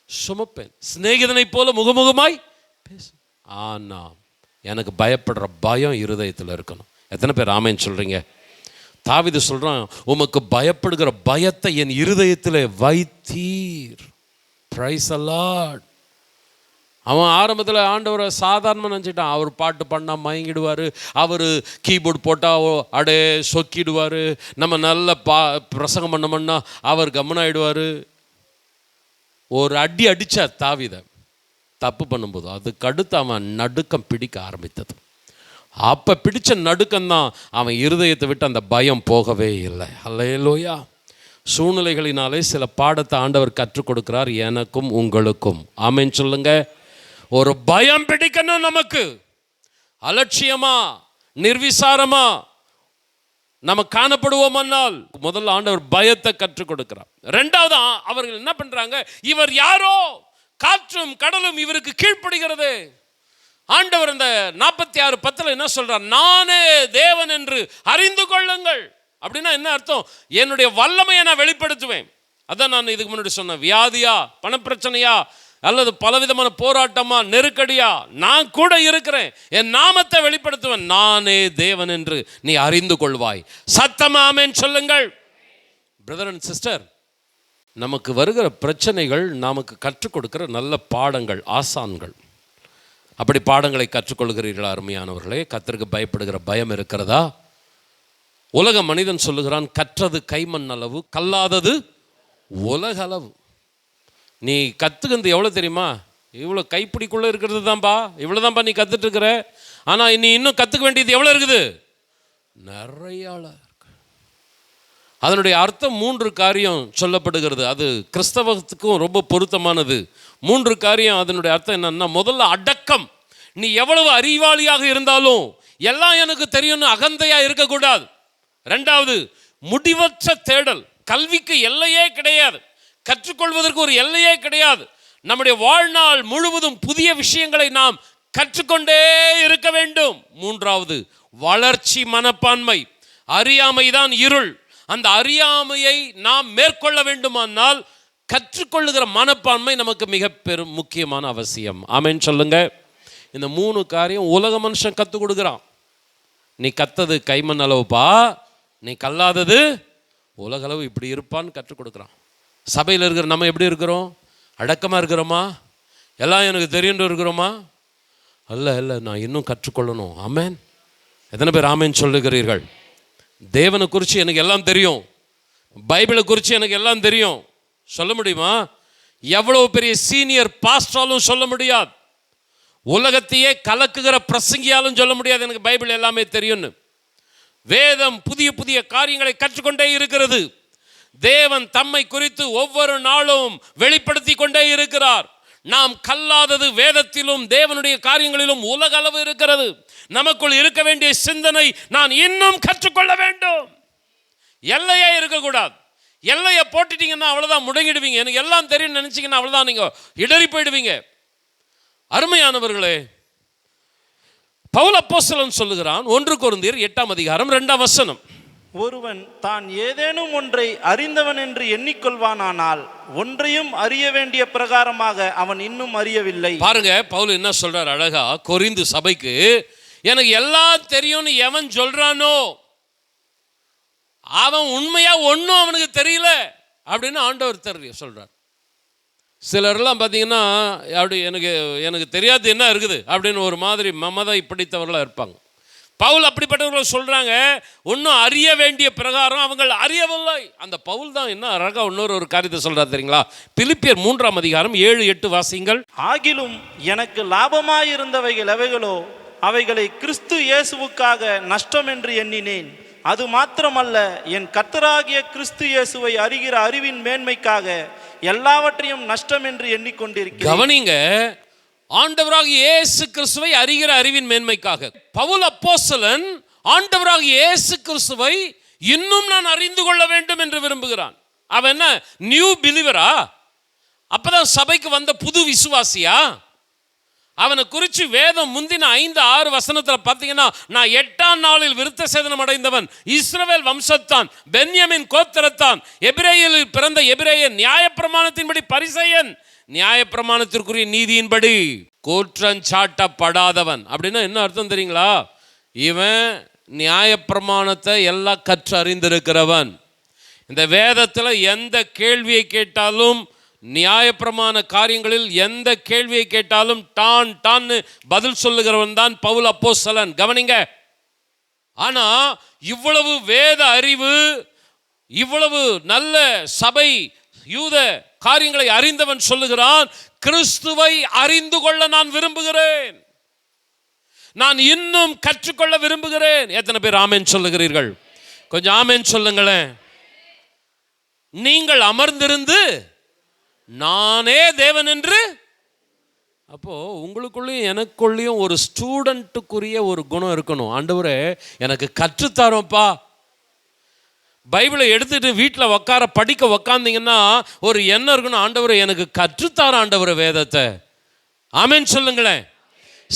சுமப்பேன், சிநேகிதனை போல முகமுகமாய் பேசு. ஆனால் எனக்கு பயப்படுற பயம் இருதயத்தில் இருக்கணும். எத்தனை பேர் ஆமென் சொல்கிறீங்க? தாவீது சொல்கிறான், உமக்கு பயப்படுகிற பயத்தை என் இருதயத்தில் வைத்தீர். Praise the Lord. அவன் ஆரம்பத்தில் ஆண்டவரை சாதாரணமாக நினச்சிட்டான். அவர் பாட்டு பண்ணால் மயங்கிடுவார், அவர் கீபோர்டு போட்டால் அடே சொக்கிடுவார், நம்ம நல்ல பிரசங்கம் பண்ணோம்னா அவர் கவனாயிடுவார். ஒரு அடி அடித்தார் தாவீதை தப்பு பண்ணும்போது. அதுக்கு அடுத்து அவன் நடுக்கம் பிடிக்க ஆரம்பித்தது. அப்போ பிடிச்ச நடுக்கம்தான் அவன் இருதயத்தை விட்டு அந்த பயம் போகவே இல்லை. அல்லேலூயா. சூழ்நிலைகளினாலே சில பாடத்தை ஆண்டவர் கற்றுக் கொடுக்கிறார், எனக்கும் உங்களுக்கும். ஆமென் சொல்லுங்க. ஒரு பயம் பிடிக்கணும் நமக்கு. அலட்சியமா நிர்விசாரமா நம்ம காணப்படுவோம்னால் முதல்ல ஆண்டவர் பயத்தை கற்றுக் கொடுக்கிறார். ரெண்டாவது அவர்கள் என்ன பண்றாங்க? இவர் யாரோ, காற்றும் கடலும் இவருக்கு கீழ்ப்படுகிறது. ஆண்டவர் இந்த 46:10 என்ன சொல்றார்? நானே தேவன் என்று அறிந்து கொள்ளுங்கள். அப்படின்னா என்ன அர்த்தம்? என்னுடைய வல்லமையை நான் வெளிப்படுத்துவேன். அதான் நான் இதுக்கு முன்னாடி சொன்னேன். வியாதியா, பணப்பிரச்சனையா, அல்லது பலவிதமான போராட்டமா நெருக்கடியா நான் கூட இருக்கிறேன், என் நாமத்தை வெளிப்படுத்துவேன், நானே தேவன் என்று நீ அறிந்து கொள்வாய். சத்தமா ஆமென் சொல்லுங்கள். பிரதர் அண்ட் சிஸ்டர், நமக்கு வருகிற பிரச்சனைகள் நமக்கு கற்றுக் கொடுக்கிற நல்ல பாடங்கள், ஆசான்கள். அப்படி பாடங்களை கற்றுக்கொள்கிறீர்களா அருமையானவர்களே? கர்த்தருக்கு பயப்படுகிற பயம் இருக்கிறதா? உலக மனிதன் சொல்லுகிறான், கற்றது கைமண் அளவு, கல்லாதது உலக அளவு. நீ கற்றுக்கிறது எவ்வளோ தெரியுமா? இவ்வளோ கைப்பிடிக்குள்ளே இருக்கிறது தான்ப்பா, இவ்வளோ தான்ப்பா நீ கற்றுட்டு இருக்கிற. ஆனால் நீ இன்னும் கற்றுக்க வேண்டியது எவ்வளோ இருக்குது? நிறையால இருக்கு. அதனுடைய அர்த்தம் 3 காரியம் சொல்லப்படுகிறது. அது கிறிஸ்தவத்துக்கும் ரொம்ப பொருத்தமானது. 3 காரியம். அதனுடைய அர்த்தம் என்னன்னா, முதல்ல அடக்கம். நீ எவ்வளவு அறிவாளியாக இருந்தாலும் எல்லாம் எனக்கு தெரியும்னு அகந்தையா இருக்கக்கூடாது. 2வது, முடிவற்ற தேடல். கல்விக்கு எல்லையே கிடையாது, கற்றுக்கொள்வதற்கு ஒரு எல்லையே கிடையாது. நம்முடைய வாழ்நாள் முழுவதும் புதிய விஷயங்களை நாம் கற்றுக்கொண்டே இருக்க வேண்டும். 3வது, வளர்ச்சி மனப்பான்மை. அறியாமைதான் இருள். அந்த அறியாமையை நாம் மேற்கொள்ள வேண்டுமானால் கற்றுக்கொள்ளுகிற மனப்பான்மை நமக்கு மிக பெரும் முக்கியமான அவசியம். ஆமென் சொல்லுங்க. இந்த 3 காரியம் உலக மனுஷன் கற்றுக் கொடுக்குறான். நீ கத்தது கைமண் அளவுப்பா, நீ கல்லாதது உலகளவு, இப்படி இருப்பான்னு கற்றுக் கொடுக்குறான். சபையில் இருக்கிற நம்ம எப்படி இருக்கிறோம்? அடக்கமாக இருக்கிறோமா? எல்லாம் எனக்கு தெரியுன்னு இருக்கிறோமா? அல்ல, நான் இன்னும் கற்றுக்கொள்ளணும். ஆமென். எத்தனை பேர் ஆமென் சொல்லுகிறீர்கள்? தேவனை குறித்து எனக்கு எல்லாம் தெரியும், பைபிளை குறித்து எனக்கு எல்லாம் தெரியும் சொல்ல முடியுமா? எவ்வளவு பெரிய சீனியர் பாஸ்டராலும் சொல்ல முடியாது, உலகத்தையே கலக்குகிற பிரசங்கியாலும் சொல்ல முடியாது எனக்கு பைபிள் எல்லாமே தெரியும்னு. வேதம் புதிய புதிய காரியங்களை கற்றுக்கொண்டே இருக்கிறது. தேவன் தம்மை குறித்து ஒவ்வொரு நாளும் வெளிப்படுத்தி கொண்டே இருக்கிறார். நாம் கல்லாதது வேதத்திலும் தேவனுடைய காரியங்களிலும் உலக அளவு இருக்கிறது. நமக்குள் இருக்க வேண்டிய சிந்தனை, நான் இன்னும் கற்றுக்கொள்ள வேண்டும். எல்லையே இருக்கக்கூடாது. எல்லையை போட்டுட்டீங்கன்னா அவ்வளோதான், முடங்கிடுவீங்க. எனக்கு எல்லாம் தெரியும் நினைச்சிங்கன்னா அவ்வளோதான், நீங்கள் இடறி போயிடுவீங்க. அருமையானவர்களே, பவுல் அப்போஸ்தலன் சொல்லுகிறான், 1 கொரிந்தியர் 8ஆம் அதிகாரம் 2ஆம் வசனம், ஒருவன் தான் ஏதேனும் ஒன்றை அறிந்தவன் என்று எண்ணிக்கொள்வானானால் ஒன்றையும் அறிய வேண்டிய பிரகாரமாக அவன் இன்னும் அறியவில்லை. பாருங்க, பவுல் என்ன சொல்றார் அழகா கொரிந்து சபைக்கு. எனக்கு எல்லாம் தெரியும்னு எவன் சொல்றானோ அவன் உண்மையா ஒன்றும் அவனுக்கு தெரியல அப்படின்னு ஆண்டவர் சொல்றார். சிலர்லாம் பார்த்தீங்கன்னா அப்படி எனக்கு தெரியாது என்ன இருக்குது அப்படின்னு ஒரு மாதிரி மமதை பிடித்தவர்களாக இருப்பாங்க. பவுல் அப்படிப்பட்டவர்கள் சொல்றாங்க, ஒன்றும் அறிய வேண்டிய பிரகாரம் அவங்கள் அறியவில்லை. அந்த பவுல் தான் என்ன அழகா இன்னொரு காரியத்தை சொல்றாரு தெரியுங்களா? பிலிப்பியர் 3ஆம் அதிகாரம் 7-8 வாசிங்கள். ஆகிலும் எனக்கு லாபமாயிருந்தவைகள் எவைகளோ அவைகளை கிறிஸ்து இயேசுவுக்காக நஷ்டம் என்று எண்ணினேன். அது மாத்திரமல்ல, என் கர்த்தராகிய கிறிஸ்து இயேசுவை அறிகிற அறிவின் மேன்மைக்காக எல்லாவற்றையும் நஷ்டம் என்று எண்ணிக்கொண்டிருக்கிறேன். கவனிங்க, ஆண்டவராகிய இயேசு கிறிஸ்துவை அறிகிற அறிவின் மேன்மைக்காக. பவுல் அப்போஸ்தலன் ஆண்டவராகிய இயேசு கிறிஸ்துவை இன்னும் நான் அறிந்து கொள்ள வேண்டும் என்று விரும்புகிறான். அவன் என்ன நியூ பிலீவரா? அப்பதான் சபைக்கு வந்த புது விசுவாசியா? அவனை குறித்து வேதம் முந்தின 5-6 வசனத்தில் பார்த்தீங்கன்னா, நான் 8ஆம் நாளில் விருத்த சேதனம் அடைந்தவன், இஸ்ரவேல் வம்சத்தான், பென்யமின் கோத்திரத்தான், எபிரேயரில் பிறந்த எபிரேயன், நியாயப்பிரமாணத்தின்படி பரிசேயன், நியாயப்பிரமாணத்திற்குரிய நீதியின்படி குற்றஞ்சாட்டப்படாதவன். அப்படின்னா என்ன அர்த்தம் தெரியுங்களா? இவன் நியாயப்பிரமாணத்தை எல்லாம் கற்று அறிந்திருக்கிறவன். இந்த வேதத்தில் எந்த கேள்வியை கேட்டாலும், நியாயப்பிரமாண காரியங்களில் எந்த கேள்வியை கேட்டாலும் டான் பதில் சொல்லுகிறவன் தான் பவுல் அப்போஸ்தலன். கவனிங்க. ஆனா இவ்வளவு வேத அறிவு, இவ்வளவு நல்ல சபை யூத காரியங்களை அறிந்தவன் சொல்லுகிறான், கிறிஸ்துவை அறிந்து கொள்ள நான் விரும்புகிறேன், நான் இன்னும் கற்றுக்கொள்ள விரும்புகிறேன். எத்தனை பேர் ஆமென் சொல்லுகிறீர்கள்? கொஞ்சம் ஆமென் சொல்லுங்களேன். நீங்கள் அமர்ந்திருந்து நானே தேவன் என்று. அப்போ உங்களுக்குள்ளேயும் எனக்குள்ளேயும் ஒரு ஸ்டூடெண்ட்டுக்குரிய ஒரு குணம் இருக்கணும். ஆண்டவரே எனக்கு கற்றுத்தரோம்ப்பா. பைபிளை எடுத்துட்டு வீட்டில் படிக்க உக்காந்தீங்கன்னா ஒரு எண்ணம் இருக்கணும், ஆண்டவரே எனக்கு கற்றுத்தார ஆண்டவரே வேதத்தை. ஆமென் சொல்லுங்களேன்.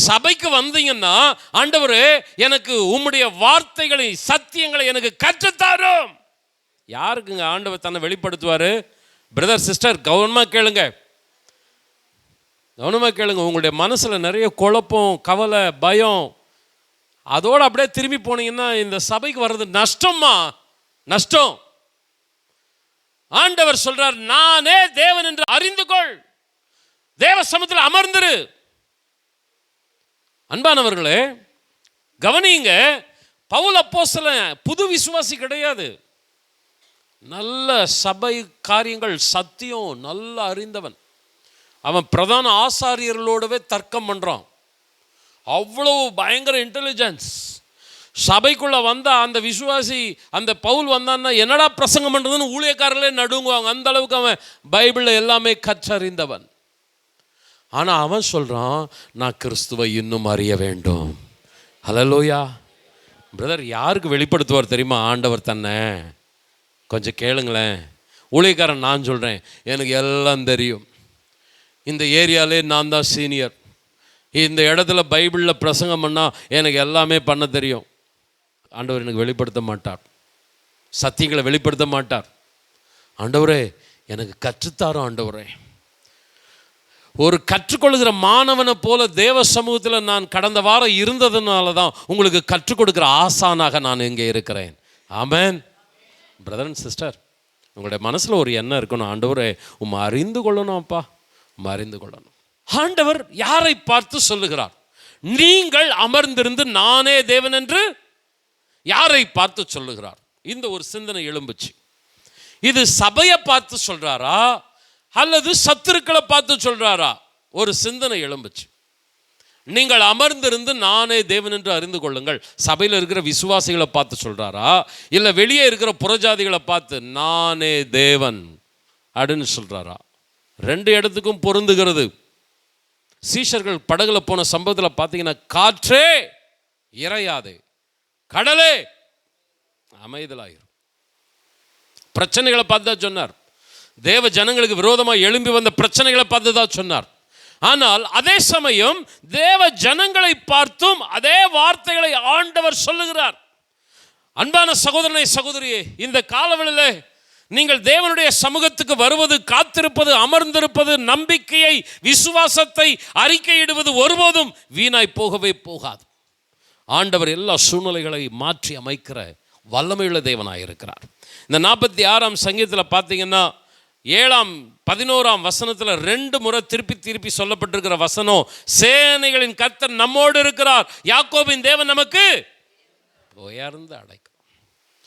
சபைக்கு வந்தீங்கன்னா, ஆண்டவரே எனக்கு உம்முடைய வார்த்தைகளை சத்தியங்களை எனக்கு கற்றுத்தாரும். யாருக்குங்க ஆண்டவர் தன்னை வெளிப்படுத்துவார்? பிரதர் சிஸ்டர் கவனமாக கேளுங்க. கவனமாக கேளுங்க. உங்களுடைய மனசில் நிறைய குழப்பம், கவலை, பயம், அதோடு அப்படியே திரும்பி போனீங்கன்னா இந்த சபைக்கு வர்றது நஷ்டமா? நஷ்டம். ஆண்டவர் சொல்றார், நானே தேவன் என்று அறிந்து கொள், தேவ சமூகத்தில் அமர்ந்திரு. அன்பானவர்களே கவனிங்க, பவுல் அப்போஸ்தலன் புது விசுவாசி கிடையாது. நல்ல சபை காரியங்கள் சத்தியம் நல்ல அறிந்தவன். அவன் பிரதான ஆசாரியர்களோடவே தர்க்கம் பண்ணுறான். அவ்வளவு பயங்கர இன்டெலிஜென்ஸ். சபைக்குள்ள வந்தா அந்த விசுவாசி, அந்த பவுல் வந்தான்னா என்னடா பிரசங்கம் பண்ணுறதுன்னு ஊழியக்காரர்களே நடுங்குவாங்க. அந்த அளவுக்கு அவன் பைபிளில் எல்லாமே கற்றறிந்தவன். ஆனால் அவன் சொல்கிறான், நான் கிறிஸ்துவை இன்னும் அறிய வேண்டும். ஹல்லேலூயா. பிரதர், யாருக்கு வெளிப்படுத்துவார் தெரியுமா ஆண்டவர் தன்னை? கொஞ்சம் கேளுங்களேன். ஊழியக்காரன் நான் சொல்கிறேன், எனக்கு எல்லாம் தெரியும், இந்த ஏரியாலே நான் தான் சீனியர், இந்த இடத்துல பைபிளில் பிரசங்கம் பண்ணால் எனக்கு எல்லாமே பண்ண தெரியும். ஆண்டவர் எனக்கு வெளிப்படுத்த மாட்டார், சத்தியங்களை வெளிப்படுத்த மாட்டார். ஆண்டவரே எனக்கு கற்றுத்தாரோம். ஆண்டவரே, ஒரு கற்றுக்கொள்கிற மாணவனை போல தேவ சமூகத்தில் நான் கடந்த வாரம் இருந்ததுனால தான் உங்களுக்கு கற்றுக் கொடுக்குற ஆசானாக நான் இங்கே இருக்கிறேன். ஆமென். பிரதர் அண்ட் சிஸ்டர், உங்களுடைய மனசில் ஒரு எண்ணம் இருக்கணும், ஆண்டவரே உம்மை அறிந்து கொள்ளணும். அப்பா, உம்மை அறிந்து கொள்ளணும். ஆண்டவர் யாரை பார்த்து சொல்லுகிறார்? நீங்கள் அமர்ந்திருந்து நானே தேவன் என்று யாரை பார்த்து சொல்லுகிறார்? இந்த ஒரு சிந்தனை எழும்புச்சு. இது சபையை பார்த்து சொல்றாரா அல்லது சத்துருக்களை பார்த்து சொல்றாரா? ஒரு சிந்தனை எழும்புச்சு. நீங்கள் அமர்ந்திருந்து நானே தேவன் என்று அறிந்து கொள்ளுங்கள், சபையில் இருக்கிற விசுவாசிகளை பார்த்து சொல்றாரா இல்லை வெளியே இருக்கிற புறஜாதிகளை பார்த்து நானே தேவன் அப்படின்னு சொல்றாரா? ரெண்டு இடத்துக்கும் பொருந்துகிறது. சீஷர்கள் படகுல போன சம்பவத்தில் பார்த்தீங்கன்னா, காற்றே இறையாதே, கடலே அமைதலாயிரும். பிரச்சனைகளை பார்த்து தான் சொன்னார். தேவ ஜனங்களுக்கு விரோதமாக எழும்பி வந்த பிரச்சனைகளை பார்த்து தான் சொன்னார். ஆனால் அதே சமயம் தேவ ஜனங்களை பார்த்தும் அதே வார்த்தைகளை ஆண்டவர் சொல்லுகிறார். அன்பான சகோதரனை சகோதரியே, இந்த காலவெளியிலே நீங்கள் தேவனுடைய சமூகத்துக்கு வருவது, காத்திருப்பது, அமர்ந்திருப்பது, நம்பிக்கையை விசுவாசத்தை அறிக்கையிடுவது ஒருபோதும் வீணாய் போகவே போகாது. ஆண்டவர் எல்லா சூழ்நிலைகளை மாற்றி அமைக்கிற வல்லமையுள்ள தேவனாயிருக்கிறார். இந்த 46ஆம் சங்கீதத்தில் பார்த்தீங்கன்னா 7-11 வசனத்தில் 2 முறை திருப்பி சொல்லப்பட்டிருக்கிற வசனம், சேனைகளின் கர்த்தர் நம்மோடு இருக்கிறார், யாக்கோபின் தேவன் நமக்கு உயர்ந்த அடைக்கலம்.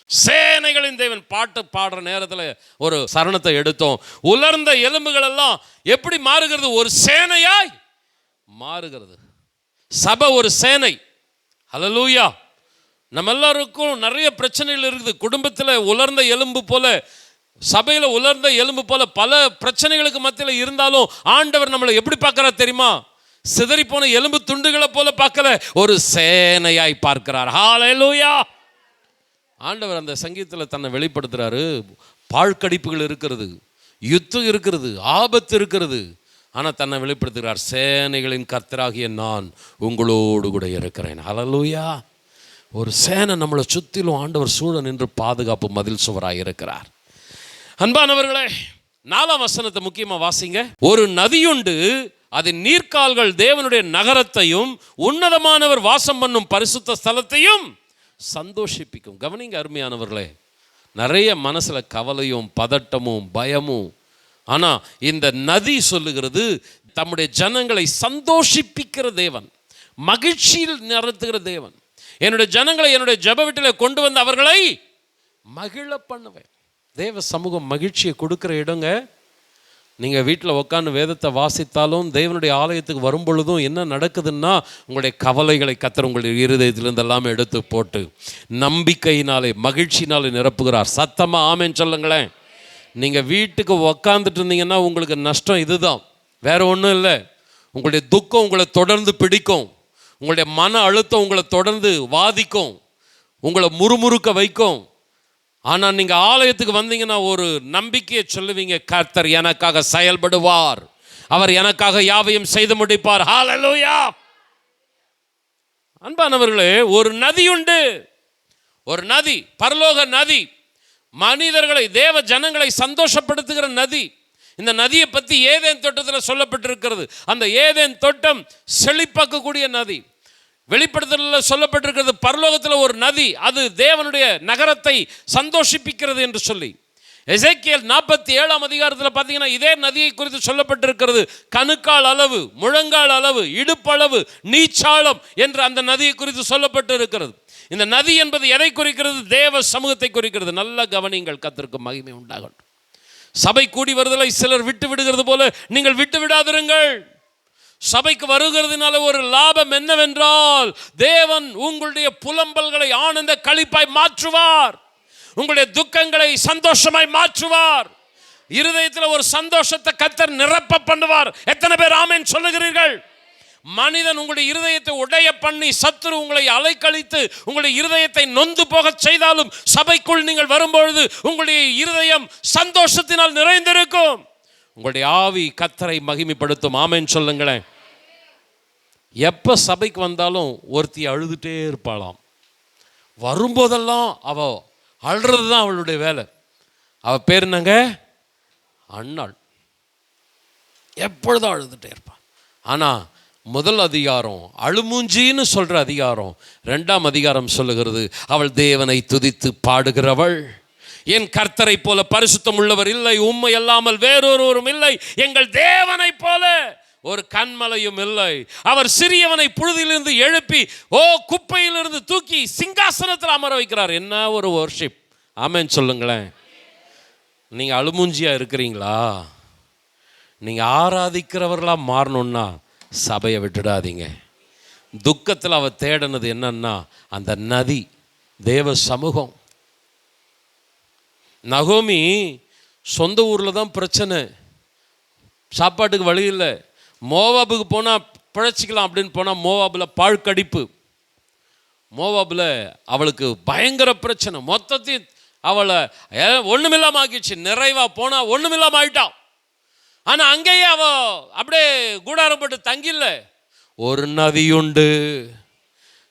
சேனைகளின் தேவன் பாட்டு பாடுற நேரத்தில் ஒரு சரணத்தை எடுத்தோம். உலர்ந்த எலும்புகள் எல்லாம் எப்படி மாறுகிறது? ஒரு சேனையாய் மாறுகிறது. சபை ஒரு சேனை. ஹல்லேலூயா. நம்ம எல்லாருக்கும் நிறைய பிரச்சனைகள் இருக்குது. குடும்பத்தில் உலர்ந்த எலும்பு போல, சபையில் உலர்ந்த எலும்பு போல பல பிரச்சனைகளுக்கு மத்தியில் இருந்தாலும் ஆண்டவர் நம்மளை எப்படி பார்க்கிறார் தெரியுமா? சிதறி போன எலும்பு துண்டுகளை போல பார்க்கல, ஒரு சேனையாய் பார்க்கிறார். ஹல்லேலூயா. ஆண்டவர் அந்த சங்கீதத்தில் தன்னை வெளிப்படுத்துறாரு. பாழ்கடிப்புகள் இருக்கிறது, யுத்தம் இருக்கிறது, ஆபத்து இருக்கிறது, ஆனால் தன்னை வெளிப்படுத்துகிறார். சேனைகளின் கர்த்தராகிய நான் உங்களோடு கூட இருக்கிறேன். ஹல்லேலூயா. ஒரு சேனை நம்மளை சுற்றிலும் ஆண்டவர் சூழ நின்று பாதுகாப்பு மதில் சுவராக இருக்கிறார். அன்பானவர்களே, 4ஆம் வசனத்தை முக்கியமாக வாசிங்க. ஒரு நதியுண்டு, அதன் நீர்க்கால்கள் தேவனுடைய நகரத்தையும் உன்னதமானவர் வாசம் பண்ணும் பரிசுத்த ஸ்தலத்தையும் சந்தோஷிப்பிக்கும். கவனிங்க அருமையானவர்களே, நிறைய மனசில் கவலையும் பதட்டமும் பயமும். ஆனால் இந்த நதி சொல்லுகிறது, தம்முடைய ஜனங்களை சந்தோஷிப்பிக்கிற தேவன், மகிழ்ச்சியில் நடத்துகிற தேவன். என்னுடைய ஜனங்களை என்னுடைய ஜெப வீட்டில் கொண்டு வந்து அவர்களை மகிழ பண்ணுவேன். தேவ சமூகம் மகிழ்ச்சியை கொடுக்குற இடங்க. நீங்கள் வீட்டில் உட்காந்து வேதத்தை வாசித்தாலும் தேவனுடைய ஆலயத்துக்கு வரும் பொழுதும் என்ன நடக்குதுன்னா, உங்களுடைய கவலைகளை கர்த்தர் உங்களுடைய இருதயத்திலிருந்து எல்லாமே எடுத்து போட்டு நம்பிக்கையினாலே மகிழ்ச்சினாலே நிரப்புகிறார். சத்தமாக ஆமென் சொல்லுங்களேன். நீங்கள் வீட்டுக்கு உக்காந்துட்டு இருந்தீங்கன்னா உங்களுக்கு நஷ்டம் இதுதான், வேற ஒன்றும் இல்லை. உங்களுடைய துக்கம் உங்களை தொடர்ந்து பிடிக்கும், உங்களுடைய மன அழுத்தம் உங்களை தொடர்ந்து வாதிக்கும், உங்களை முறுமுறுக்க வைக்கும். ஆனால் நீங்கள் ஆலயத்துக்கு வந்தீங்கன்னா ஒரு நம்பிக்கையை சொல்லுவீங்க, கர்த்தர் எனக்காக செயல்படுவார், அவர் எனக்காக யாவையும் செய்து முடிப்பார். ஹல்லேலூயா. அன்பானவர்களே, ஒரு நதி உண்டு, ஒரு நதி, பரலோக நதி, மனிதர்களை தேவ ஜனங்களை சந்தோஷப்படுத்துகிற நதி. இந்த நதியை பற்றி ஏதேன் தோட்டத்தில் சொல்லப்பட்டிருக்கிறது. அந்த ஏதேன் தோட்டம் செழிப்பாக்கக்கூடிய நதி. வெளிப்படுத்தலில் சொல்லப்பட்டிருக்கிறது பரலோகத்தில் ஒரு நதி, அது தேவனுடைய நகரத்தை சந்தோஷிப்பிக்கிறது என்று சொல்லி. எசேக்கியேல் 47ஆம் அதிகாரத்தில் பார்த்தீங்கன்னா இதே நதியை குறித்து சொல்லப்பட்டிருக்கிறது. கணுக்கால் அளவு, முழங்கால் அளவு, இடுப்பளவு, நீச்சாளம் என்று அந்த நதியை குறித்து சொல்லப்பட்டு இருக்கிறது. இந்த நதி என்பது எதை குறிக்கிறது? தேவ சமூகத்தை குறிக்கிறது. நல்ல கவனிங்கள், கர்த்தருக்கு மகிமை உண்டாகட்டும். சபை கூடி வருதலை சிலர் விட்டு விடுகிறது போல நீங்கள் விட்டு விடாதிருங்கள். சபைக்கு வருகிறதுனால ஒரு லாபம் என்னவென்றால், தேவன் உங்களுடைய புலம்பல்களை ஆனந்த களிப்பாய் மாற்றுவார். உங்களுடைய துக்கங்களை சந்தோஷமாய் மாற்றுவார். இருதயத்தில் ஒரு சந்தோஷத்தை கர்த்தர் நிரப்ப பண்ணுவார். எத்தனை பேர் ஆமென் சொல்லுகிறீர்கள்? மனிதன் உங்களுடைய இருதயத்தை உடைய பண்ணி, சத்துரு உங்களை அலைக்கழித்து உங்களுடைய இருதயத்தை நொந்து போக செய்தாலும், சபைக்குள் நீங்கள் வரும்பொழுது உங்களுடைய இருதயம் சந்தோஷத்தினால் நிறைந்திருக்கும். உங்களுடைய ஆவி கர்த்தரை மகிமைப்படுத்தும். ஆமென் சொல்லுங்களேன். எப்போ சபைக்கு வந்தாலும் ஒருத்தி அழுதுகிட்டே இருப்பாளாம். வரும்போதெல்லாம் அவள் அழுறது தான் அவளுடைய வேலை. அவள் பேர் என்னங்க? அன்னாள். எப்பொழுதும் அழுதுகிட்டே இருப்பாள். ஆனால் முதல் அதிகாரம் அழுமூஞ்சின்னு சொல்கிற அதிகாரம், 2ஆம் அதிகாரம் சொல்லுகிறது, அவள் தேவனை துதித்து பாடுகிறவள். என் கர்த்தரை போல பரிசுத்தம் உள்ளவர் இல்லை, உம்மை அல்லாமல் வேறொருவரும் இல்லை, எங்கள் தேவனை போல ஒரு கண்மலையும் இல்லை. அவர் சிறியவனை புழுதியிலிருந்து எழுப்பி குப்பையிலிருந்து தூக்கி சிங்காசனத்தில் அமர வைக்கிறார். என்ன ஒரு வர்ஷிப்! ஆமென் சொல்லுங்களேன். நீங்கள் அழுமூஞ்சியாக இருக்கிறீங்களா? நீங்கள் ஆராதிக்கிறவர்களாக மாறணுன்னா சபையை விட்டுடாதீங்க. துக்கத்தில் அவ தேடினது என்னன்னா அந்த நதி, தேவ சமூகம். நகோமி சொந்த ஊரில் தான் பிரச்சனை, சாப்பாட்டுக்கு வழி இல்லை. மோவாபுக்கு போனால் பிழைச்சிக்கலாம் அப்படின்னு போனால் மோவாபில் பாழ்கடிப்பு. மோவாபில் அவளுக்கு பயங்கர பிரச்சனை. மொத்தத்தையும் அவளை ஒன்றுமில்லாமல் ஆக்கிடுச்சு. நிறைவாக போனால் ஒன்றுமில்லாமல் ஆயிட்டான். ஆனால் அங்கேயே அவள் அப்படியே கூடாரம் போட்டு தங்கில்ல. ஒரு நதியுண்டு,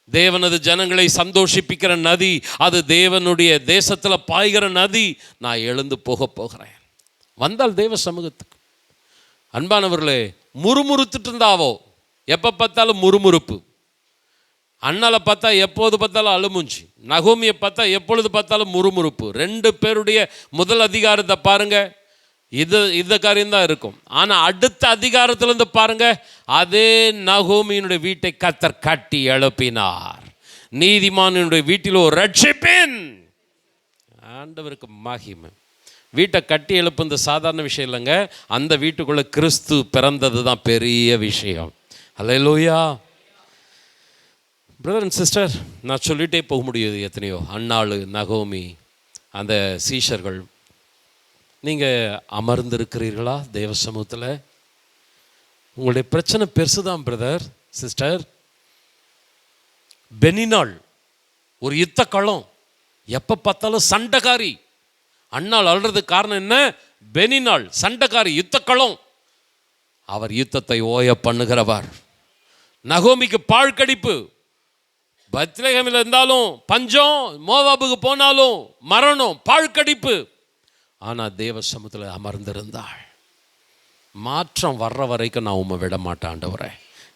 தேவனது ஜனங்களை சந்தோஷிப்பிக்கிற நதி, அது தேவனுடைய தேசத்தில் பாய்கிற நதி. நான் எழுந்து போகிறேன். வந்தால் தேவ சமூகத்துக்கு. அன்பானவர்களே, முறுமுறுத்துட்டு இருந்தாவோ, எப்போ பார்த்தாலும் முறுமுறுப்பு. அண்ணாலை பார்த்தா எப்போது பார்த்தாலும் அழுமுஞ்சி, நகோமியை பார்த்தா எப்பொழுது பார்த்தாலும் முறுமுறுப்பு. 2 பேருடைய முதல் அதிகாரத்தை பாருங்க, இந்த காரியம்தான் இருக்கும். ஆனால் அடுத்த அதிகாரத்திலிருந்து பாருங்க, அதே நகோமியினுடைய வீட்டை கர்த்தர் கட்டி எழுப்பினார். நீதிமானுடைய வீட்டில் ஒரு ரட்சிப்பின். ஆண்டவருக்கு மகிமை. வீட்டை கட்டி எழுப்புறது சாதாரண விஷயம் இல்லைங்க. அந்த வீட்டுக்குள்ளே கிறிஸ்து பிறந்தது தான் பெரிய விஷயம். அல்லேலூயா. பிரதர் அண்ட் சிஸ்டர், நான் சொல்லிகிட்டே போக முடியுது. எத்தனையோ அன்னாள், நகோமி, அந்த சீஷர்கள். நீங்கள் அமர்ந்திருக்கிறீர்களா தேவ சமூகத்தில்? உங்களுடைய பிரச்சனை பெருசு தான் பிரதர் சிஸ்டர். பெனினாள் ஒரு யுத்த களம், எப்போ பார்த்தாலும் சண்டைக்காரி. அன்னாள் அழுறதுக்கு காரணம் என்ன? பெனினாள் சண்டைக்காரி, யுத்தக்களம். அவர் யுத்தத்தை ஓய பண்ணுகிறவர். நகோமிக்கு பாழ்கடிப்பு, பெத்லகேமில் இருந்தாலும் பஞ்சம், மோவாபுக்கு போனாலும் மரணம், பாழ்கடிப்பு. ஆனால் தேவ சமூகத்தில் அமர்ந்திருந்தாள். மாற்றம் வர்ற வரைக்கும் நான் உம்மை விட மாட்டேன் ஆண்டவரே.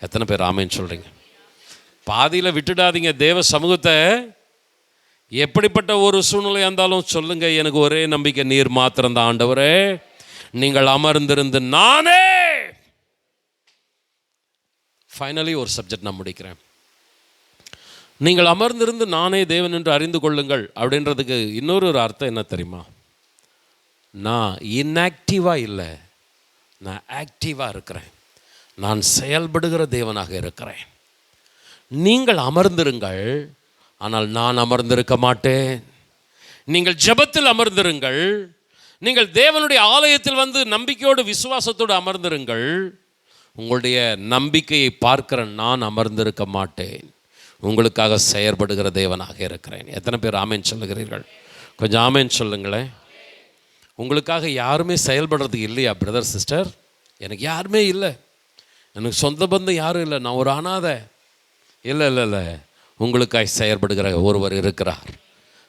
எத்தனை பேர் ஆமேன்னு சொல்கிறீங்க? பாதியில் விட்டுடாதீங்க தேவ சமூகத்தை. எப்படிப்பட்ட ஒரு சூழ்நிலையாக இருந்தாலும் சொல்லுங்க, எனக்கு ஒரே நம்பிக்கை, நீர் மாத்திரம்தான் ஆண்டவரே. நீங்கள் அமர்ந்திருந்து நானே. ஃபைனலி ஒரு சப்ஜெக்ட் நான் முடிக்கிறேன். நீங்கள் அமர்ந்திருந்து நானே தேவன் என்று அறிந்து கொள்ளுங்கள் அப்படின்றதுக்கு இன்னொரு அர்த்தம் என்ன தெரியுமா? நான் இன்ஆக்டிவாக இல்லை, நான் ஆக்டிவாக இருக்கிறேன். நான் செயல்படுகிற தேவனாக இருக்கிறேன். நீங்கள் அமர்ந்திருங்கள், ஆனால் நான் அமர்ந்திருக்க மாட்டேன். நீங்கள் ஜெபத்தில் அமர்ந்திருங்கள், நீங்கள் தேவனுடைய ஆலயத்தில் வந்து நம்பிக்கையோடு விசுவாசத்தோடு அமர்ந்திருங்கள். உங்களுடைய நம்பிக்கையை பார்க்கிற நான் அமர்ந்திருக்க மாட்டேன். உங்களுக்காக செயற்படுகிற தேவனாக இருக்கிறேன். எத்தனை பேர் ஆமேன் சொல்லுகிறீர்கள்? கொஞ்சம் ஆமேன் சொல்லுங்களேன். உங்களுக்காக யாருமே செயல்படுறதுக்கு இல்லையா பிரதர் சிஸ்டர்? எனக்கு யாருமே இல்லை, எனக்கு சொந்த பந்தம் யாரும் இல்லை, நான் ஒரு அனாதை. இல்லை இல்லை இல்லை, உங்களுக்காக செயல்படுகிற ஒருவர் இருக்கிறார்.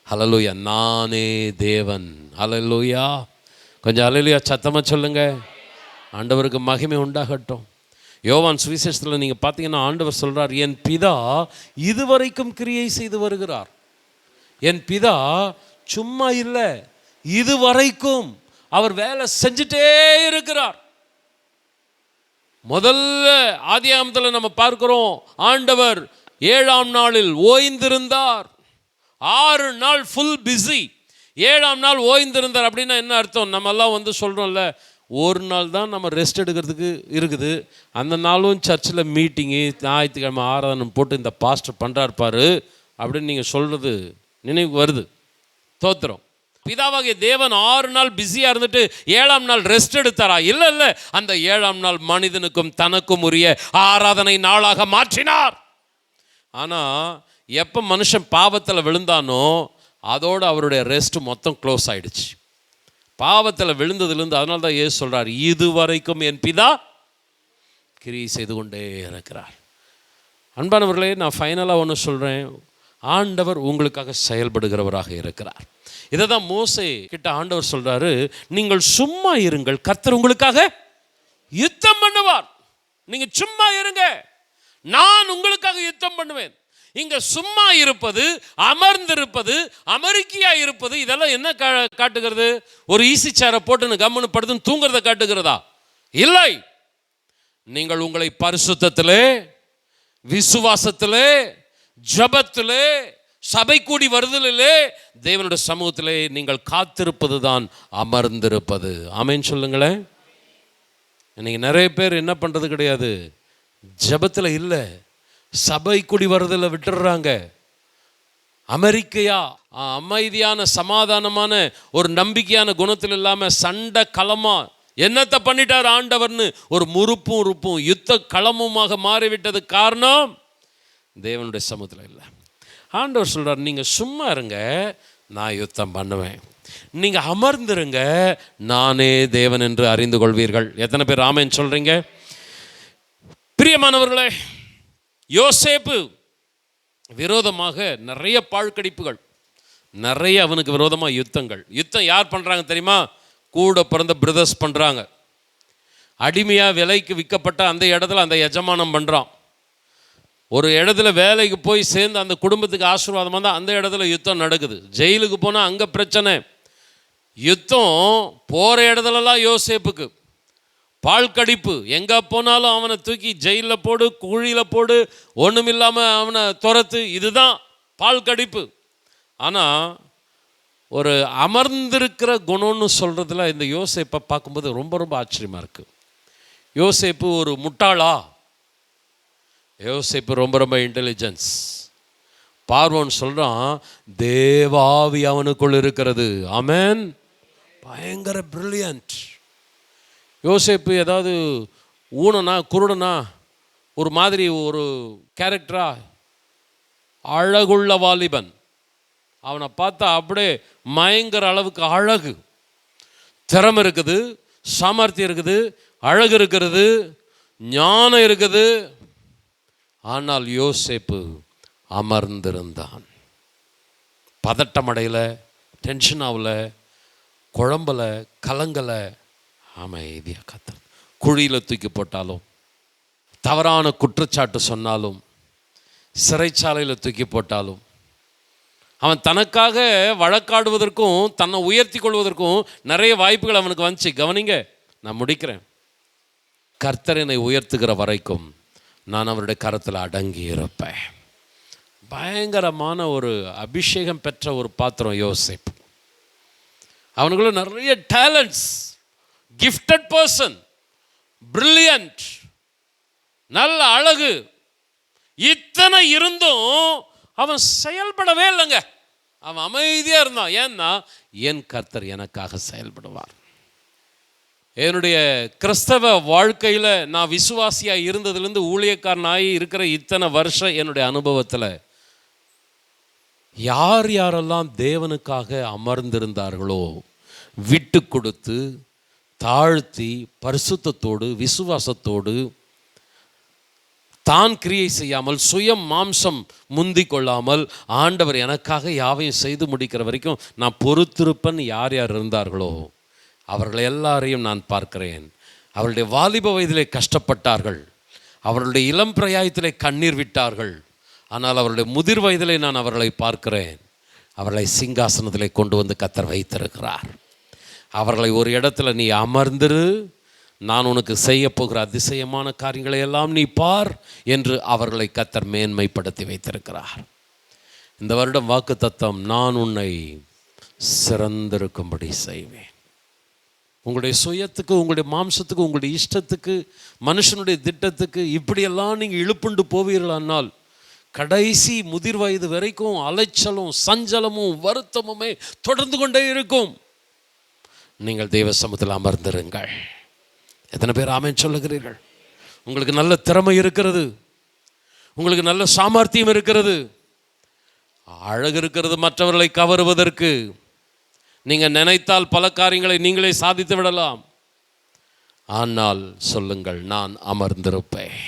ஹல்லேலூயா. நானே தேவன். ஹல்லேலூயா. கொஞ்சம் ஹல்லேலூயா சத்தமாக சொல்லுங்க. ஆண்டவருக்கு மகிமை உண்டாகட்டும். யோவான் சுவிசேஷத்தில் நீங்கள் பார்த்தீங்கன்னா ஆண்டவர் சொல்கிறார், என் பிதா இதுவரைக்கும் கிரியை செய்து வருகிறார். என் பிதா சும்மா இல்லை, இதுவரைக்கும் அவர் வேலை செஞ்சுட்டே இருக்கிறார். முதல்ல ஆதியாகமத்தில் நம்ம பார்க்கிறோம், ஆண்டவர் 7ஆம் நாளில் ஓய்ந்திருந்தார். 6 நாள் ஃபுல் பிஸி. 7ஆம் நாள் ஓய்ந்திருந்தார் அப்படின்னா என்ன அர்த்தம்? நம்ம எல்லாம் சொல்கிறோம்ல, ஒரு நாள் தான் நம்ம ரெஸ்ட் எடுக்கிறதுக்கு இருக்குது, அந்த நாளும் சர்ச்சில் மீட்டிங்கு, ஞாயிற்றுக்கிழமை ஆராதனை போட்டு இந்த பாஸ்டர் பண்ணுறார் பாரு அப்படின்னு நீங்கள் சொல்கிறது நினைவுக்கு வருது. தோத்திரம். பிதாவாகிய தேவன் 6 நாள் பிஸியாக இருந்துட்டு 7ஆம் நாள் ரெஸ்ட் எடுத்தாரா? இல்லை இல்லை, அந்த 7ஆம் நாள் மனிதனுக்கும் தனக்கும் உரிய ஆராதனை நாளாக மாற்றினார். ஆனால் எப்போ மனுஷன் பாவத்தில் விழுந்தானோ அதோடு அவருடைய ரெஸ்ட் மொத்தம் க்ளோஸ் ஆகிடுச்சு. பாவத்தில் விழுந்ததுலேருந்து. அதனால தான் இயேசு சொல்கிறார், இதுவரைக்கும் என் பிதா கிரியை செய்து கொண்டே இருக்கிறார். அன்பானவர்களே, நான் ஃபைனலாக ஒன்று சொல்கிறேன், ஆண்டவர் உங்களுக்காக செயல்படுகிறவராக இருக்கிறார். இதை தான் மோசே கிட்ட ஆண்டவர் சொல்கிறாரு, நீங்கள் சும்மா இருங்கள், கர்த்தர் உங்களுக்காக யுத்தம் பண்ணுவார். நீங்கள் சும்மா இருங்க, நான் உங்களுக்காக யுத்தம் பண்ணுவேன். இங்க சும்மா இருப்பது, அமர்ந்திருப்பது, அமெரிக்கையா இருப்பது, இதெல்லாம் என்ன காட்டுகிறது? ஒரு ஈசி சேரை போட்டு கம்முன்னு படுத்துன்னு தூங்குறத காட்டுகிறதா? இல்லை. நீங்கள் உங்களை பரிசுத்தத்திலே, விசுவாசத்திலே, ஜபத்திலே, சபை கூடி வருதலிலே, தேவனுடைய சமூகத்திலே நீங்கள் காத்திருப்பது தான் அமர்ந்திருப்பது. ஆமென் சொல்லுங்களேன். இன்னைக்கு நிறைய பேர் என்ன பண்ணுறது கிடையாது, ஜபத்தில் இல்லை, சபை கூடி வருதலில் விட்டுடுறாங்க. அமெரிக்கையா அமைதியான சமாதானமான ஒரு நம்பிக்கையான குணத்தில் இல்லாமல் சண்டை களமா என்னத்தை பண்ணிட்டார் ஆண்டவர்னு ஒரு முறுப்பும் யுத்த களமுமாக மாறிவிட்டது. காரணம் தேவனுடைய சமூகத்தில் இல்லை. ஆண்டவர் சொல்கிறார், நீங்கள் சும்மா இருங்க, நான் யுத்தம் பண்ணுவேன். நீங்கள் அமர்ந்திருங்க, நானே தேவன் என்று அறிந்து கொள்வீர்கள். எத்தனை பேர் ஆமென் சொல்கிறீங்க? பிரியமானவர்களே, யோசேப்பு விரோதமாக நிறைய பாழ்கடிப்புகள், நிறைய அவனுக்கு விரோதமாக யுத்தங்கள். யுத்தம் யார் பண்ணுறாங்க தெரியுமா? கூட பிறந்த பிரதர்ஸ் பண்ணுறாங்க. அடிமையாக விலைக்கு விற்கப்பட்ட அந்த இடத்துல அந்த எஜமானம் பண்ணுறான். ஒரு இடத்துல வேலைக்கு போய் சேர்ந்து அந்த குடும்பத்துக்கு ஆசீர்வாதமாக தான் அந்த இடத்துல யுத்தம் நடக்குது. ஜெயிலுக்கு போனால் அங்கே பிரச்சனை. யுத்தம் போகிற இடத்துலலாம் யோசேப்புக்கு பாழ்கடிப்பு. எங்கே போனாலும் அவனை தூக்கி ஜெயிலில் போடு, குழியில் போடு, ஒன்றும் இல்லாமல் அவனை துரத்து. இதுதான் பாழ்கடிப்பு. ஆனால் ஒரு அமர்ந்திருக்கிற குணம்னு சொல்கிறதுல இந்த யோசேப்பை பார்க்கும்போது ரொம்ப ரொம்ப ஆச்சரியமாக இருக்குது. யோசேப்பு ஒரு முட்டாளா? யோசேப்பு ரொம்ப ரொம்ப இன்டெலிஜென்ஸ். பார்வோன் சொல்கிறான், தேவாவி அவனுக்குள் இருக்கிறது. ஆமென். பயங்கர பிரில்லியன்ட். யோசேப்பு ஏதாவது ஊனனா குருடனா ஒரு மாதிரி ஒரு கேரக்டரா? அழகுள்ள வாலிபன். அவனை பார்த்தா அப்படியே மயங்கர அளவுக்கு அழகு, திறமை இருக்குது, சாமர்த்தியம் இருக்குது, அழகு இருக்கிறது, ஞானம் இருக்குது. ஆனால் யோசேப்பு அமர்ந்திருந்தான். பதட்டமடையில், டென்ஷன் ஆகல, குழம்பலை, கலங்கலை, அமைதியாக காத்தார். குழியில் தூக்கி போட்டாலும், தவறான குற்றச்சாட்டு சொன்னாலும், சிறைச்சாலையில் தூக்கி போட்டாலும், அவன் தனக்காக வழக்காடுவதற்கும் தன்னை உயர்த்தி கொள்வதற்கும் நிறைய வாய்ப்புகள் அவனுக்கு வந்துச்சு. கவனிங்க, நான் முடிக்கிறேன். கர்த்தர் என்னை உயர்த்துகிற வரைக்கும் நான் அவருடைய கரத்தில் அடங்கி இருப்பேன். பயங்கரமான ஒரு அபிஷேகம் பெற்ற ஒரு பாத்திரம் யோசேப்பு. அவனுக்குள்ள நிறைய டேலண்ட்ஸ், கிஃப்டட் பர்சன், பிரில்லியன்ட், நல்ல அழகு, இத்தனை இருந்தும் அவன் செயல்படவே இல்லைங்க. அவன் அமைதியாக இருந்தான். ஏன்னா என் கர்த்தர் எனக்காக செயல்படுவார். என்னுடைய கிறிஸ்தவ வாழ்க்கையில் நான் விசுவாசியாக இருந்ததுலேருந்து ஊழியக்காரனாகி இருக்கிற இத்தனை வருஷம் என்னுடைய அனுபவத்தில் யார் யாரெல்லாம் தேவனுக்காக அமர்ந்திருந்தார்களோ, விட்டு கொடுத்து, தாழ்த்தி, பரிசுத்தத்தோடு, விசுவாசத்தோடு, தான் கிரியை செய்யாமல், சுயம் மாம்சம் முந்தி கொள்ளாமல், ஆண்டவர் எனக்காக யாவையும் செய்து முடிக்கிற வரைக்கும் நான் பொறுத்திருப்பேன் யார் யார் இருந்தார்களோ அவர்கள் எல்லாரையும் நான் பார்க்கிறேன். அவருடைய வாலிப வயதிலே கஷ்டப்பட்டார்கள், அவருடைய இளம் பிராயத்திலே கண்ணீர் விட்டார்கள். ஆனால் அவருடைய முதிர் வயதிலே நான் அவர்களை பார்க்கிறேன். அவர்களை சிங்காசனத்திலே கொண்டு வந்து கர்த்தர் வைத்திருக்கிறார். அவர்களை ஒரு இடத்துல நீ அமர்ந்திரு, நான் உனக்கு செய்ய போகிற அதிசயமான காரியங்களை எல்லாம் நீ பார் என்று அவர்களை கர்த்தர் மேன்மைப்படுத்தி வைத்திருக்கிறார். இந்த வருடம் வாக்குத்தத்தம், நான் உன்னை சிறந்திருக்கும்படி செய்வேன். உங்களுடைய சுயத்துக்கு, உங்களுடைய மாம்சத்துக்கு, உங்களுடைய இஷ்டத்துக்கு, மனுஷனுடைய திட்டத்துக்கு இப்படியெல்லாம் நீங்கள் இழுப்புண்டு போவீர்களானால் கடைசி முதிர் வயது வரைக்கும் அலைச்சலும் சஞ்சலமும் வருத்தமுமே தொடர்ந்து கொண்டே இருக்கும். நீங்கள் தெய்வ சமூகத்தில் அமர்ந்திருங்கள். எத்தனை பேர் ஆமென் சொல்லுகிறீர்கள்? உங்களுக்கு நல்ல திறமை இருக்கிறது, உங்களுக்கு நல்ல சாமர்த்தியம் இருக்கிறது, அழகு இருக்கிறது. மற்றவர்களை கவருவதற்கு நீங்கள் நினைத்தால் பல காரியங்களை நீங்களே சாதித்து விடலாம். ஆனால் சொல்லுங்கள், நான் அமர்ந்திருப்பேன்,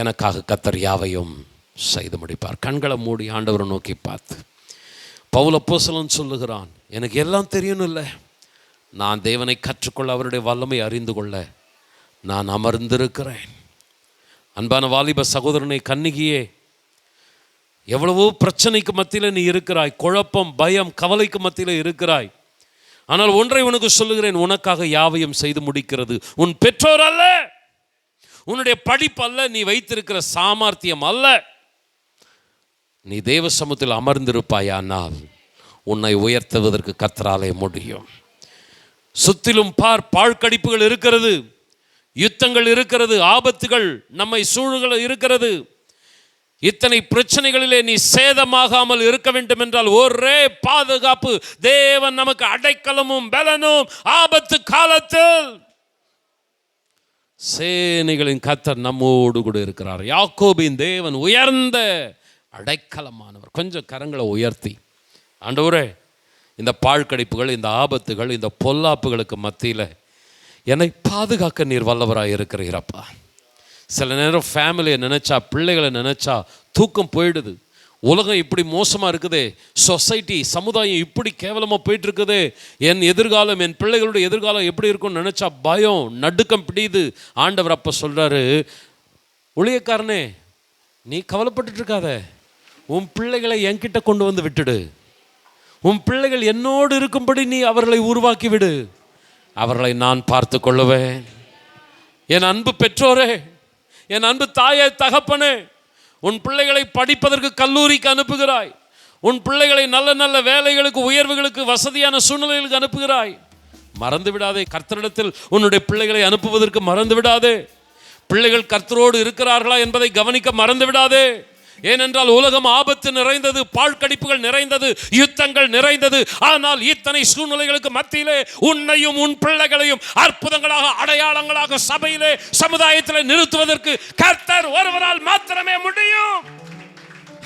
எனக்காக கர்த்தர் யாவையும் செய்து முடிப்பார். கண்களை மூடி ஆண்டவரை நோக்கி பார்த்து பவுல் அப்போஸ்தலன் சொல்லுகிறான், எனக்கு எல்லாம் தெரியணும் இல்லை, நான் தேவனை கற்றுக்கொள்ள, அவருடைய வல்லமை அறிந்து கொள்ள நான் அமர்ந்திருக்கிறேன். அன்பான வாலிப சகோதரனை, கன்னிகையே, எவ்வளவோ பிரச்சனைக்கு மத்தியில் நீ இருக்கிறாய், குழப்பம், பயம், கவலைக்கு மத்தியில் இருக்கிறாய். ஆனால் ஒன்றை உனக்கு சொல்லுகிறேன், உனக்காக யாவையும் செய்து முடிக்கிறது உன் பெற்றோர் அல்ல, உன்னுடைய படிப்பு அல்ல, நீ வைத்திருக்கிற சாமர்த்தியம் அல்ல. நீ தேவ சமூகத்தில் அமர்ந்திருப்பாயானால் உன்னை உயர்த்துவதற்கு கர்த்தராலே முடியும். சுற்றிலும் பாழ்கடிப்புகள் இருக்கிறது, யுத்தங்கள் இருக்கிறது, ஆபத்துகள் நம்மை சூழ்நிலை இருக்கிறது. இத்தனை பிரச்சனைகளிலே நீ சேதமாகாமல் இருக்க வேண்டும் என்றால் ஒரே பாதுகாப்பு, தேவன் நமக்கு அடைக்கலமும் பலனும். ஆபத்து காலத்தில் சேனைகளின் கர்த்தர் நம்மோடு கூட இருக்கிறார். யாக்கோபின் தேவன் உயர்ந்த அடைக்கலமானவர். கொஞ்சம் கரங்களை உயர்த்தி, ஆண்டவரே, இந்த பாழ்கடிப்புகள், இந்த ஆபத்துகள், இந்த பொல்லாப்புகளுக்கு மத்தியில் என்னை பாதுகாக்க நீர் வல்லவராக இருக்கிறீரப்பா. சில நேரம் ஃபேமிலியை நினச்சா, பிள்ளைகளை நினச்சா தூக்கம் போயிடுது. உலகம் இப்படி மோசமாக இருக்குதே, சொசைட்டி, சமுதாயம் இப்படி கேவலமாக போயிட்டு இருக்குதே, என் எதிர்காலம், என் பிள்ளைகளுடைய எதிர்காலம் எப்படி இருக்கும்னு நினச்சா பயம், நடுக்கம் பிடியுது. ஆண்டவர் அப்போ சொல்கிறாரு, ஊழியக்காரனே, நீ கவலைப்பட்டு இருக்காத, உன் பிள்ளைகளை என்கிட்ட கொண்டு வந்து விட்டுடு. உன் பிள்ளைகள் என்னோடு இருக்கும்படி நீ அவர்களை உருவாக்கி விடு, அவர்களை நான் பார்த்து கொள்ளுவேன். என் அன்பு பெற்றோரே, என் அன்பு தாயே, தகப்பனே, உன் பிள்ளைகளை படிப்பதற்கு கல்லூரிக்கு அனுப்புகிறாய், உன் பிள்ளைகளை நல்ல நல்ல வேலைகளுக்கு, உயர்வுகளுக்கு, வசதியான சூழ்நிலைகளுக்கு அனுப்புகிறாய். மறந்து விடாதே, கர்த்தரிடத்தில் உன்னுடைய பிள்ளைகளை அனுப்புவதற்கு மறந்து விடாதே. பிள்ளைகள் கர்த்தரோடு இருக்கிறார்களா என்பதை கவனிக்க மறந்து விடாதே. ஏனென்றால் உலகம் ஆபத்து நிறைந்தது, பாழ்கடிப்புகள் நிறைந்தது, யுத்தங்கள் நிறைந்தது. ஆனால் இத்தனை சூழ்நிலைகளுக்கு மத்தியிலே உன்னையும் உன் பிள்ளைகளையும் அற்புதங்களாக, அடையாளங்களாக சபையிலே, சமுதாயத்திலே நிறுத்துவதற்கு கர்த்தர் ஒருவரால் மாத்திரமே முடியும்.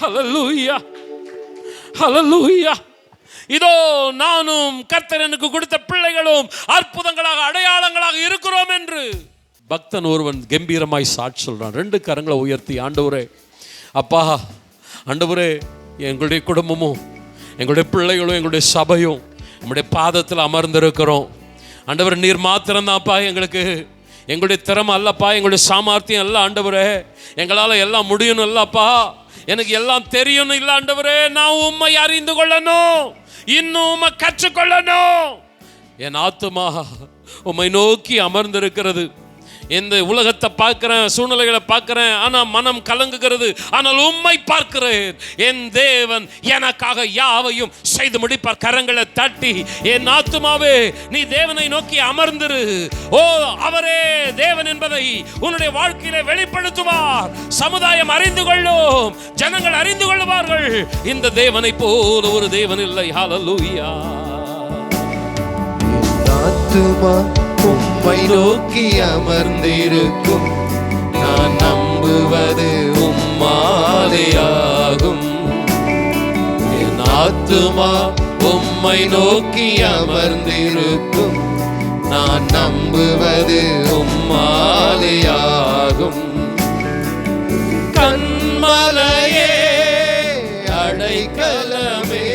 ஹல்லேலூயா, ஹல்லேலூயா. இதோ நானும் கர்த்தர் எனக்கு கொடுத்த பிள்ளைகளும் அற்புதங்களாக, அடையாளங்களாக இருக்கிறோம் என்று பக்தன் ஒருவன் கம்பீரமாய் சாட்சி சொல்றான். 2 கரங்களை உயர்த்தி, ஆண்டவரே, அப்பா, ஆண்டவரே, எங்களுடைய குடும்பமும், எங்களுடைய பிள்ளைகளும், எங்களுடைய சபையும் நம்முடைய பாதத்தில் அமர்ந்திருக்கிறோம். ஆண்டவர், நீர் மாத்திரம்தான்ப்பா எங்களுக்கு, எங்களுடைய திறமை அல்லப்பா, எங்களுடைய சாமர்த்தியம் அல்ல ஆண்டவரே, எங்களால் எல்லாம் முடியணும் இல்லப்பா, எனக்கு எல்லாம் தெரியணும் இல்லை ஆண்டவரே, நான் உம்மை அறிந்து கொள்ளணும், இன்னும் உம்மை கற்றுக்கொள்ளணும். என் ஆத்துமா உம்மை நோக்கி அமர்ந்திருக்கிறது. இந்த உலகத்தை பார்க்கிறேன், சூழ்நிலைகளை பார்க்கிறேன், ஆனால் மனம் கலங்குகிறது. ஆனால் உம்மை பார்க்கிறேன், என் தேவன் எனக்காக யாவையும் செய்து முடிப்பார். கரங்களை தட்டி, என் ஆத்துமாவே, நீ தேவனை நோக்கி அமர்ந்திரு. ஓ, அவரே தேவன் என்பதை உன்னுடைய வாழ்க்கையிலே வெளிப்படுத்துவார். சமுதாயம் அறிந்து கொள்ளும், ஜனங்கள் அறிந்து கொள்வார்கள், இந்த தேவனை போல ஒரு தேவன் இல்லை. ஹல்லேலூயா. ஆத்துமா உம்மை நோக்கி அமர்ந்திருக்கும், நான் நம்புவது உம்மாலேயாகும். என் ஆத்துமா உம்மை நோக்கி அமர்ந்திருக்கும், நான் நம்புவது உம்மாலேயாகும். கண்மலையே, அடைக்கலமே,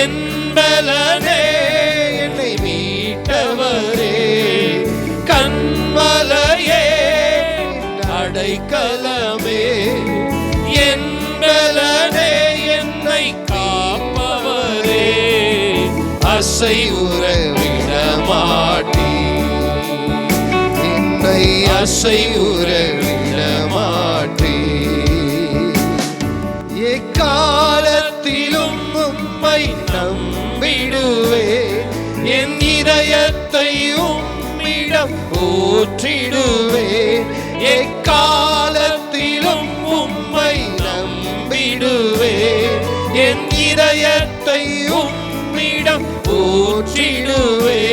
என்பலனே, என்னை மீட்டவரே, அடைக்கலமே என் பலனே, என்னை காப்பவரே, அசைவுற விடமாட்டீ என்னை அசைவுற விடமாட்டீ எக்காலத்திலும் உம்மை நம்பிடுவே என் இதயத்தை உம்மிடம் ஊற்றிடுவே எக்காலத்திலும் உம்மை நம்பிடுவே என் இதயத்தை உம்மிடம் ஊற்றிடுவே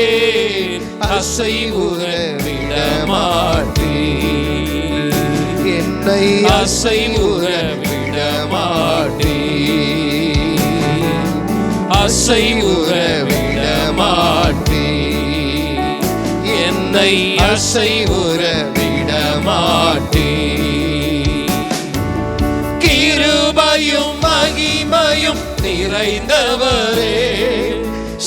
அசைவுற விடமாட்டீ என்னை அசைவுற விடமாட்டீ அசைவுற விடமாட்டீ என்னை அசைவுற விடமாட்டீ கிருபையும் மகிமையும் நிறைந்தவரே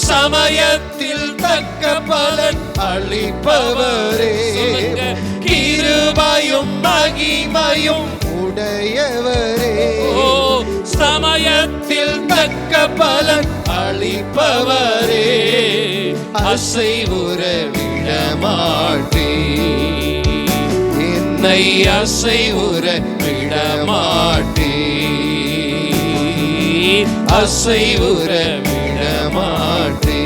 சமயத்தில் தக்க பலன் அளிப்பவரே கிருபையும் மகிமையும் உடையவரே சமயத்தில் தக்க பலன் அளிப்பவரே அசைவுற விடமாட்டீ என்னை அசைவுற விடமாட்டீ அசைவுற விடமாட்டீ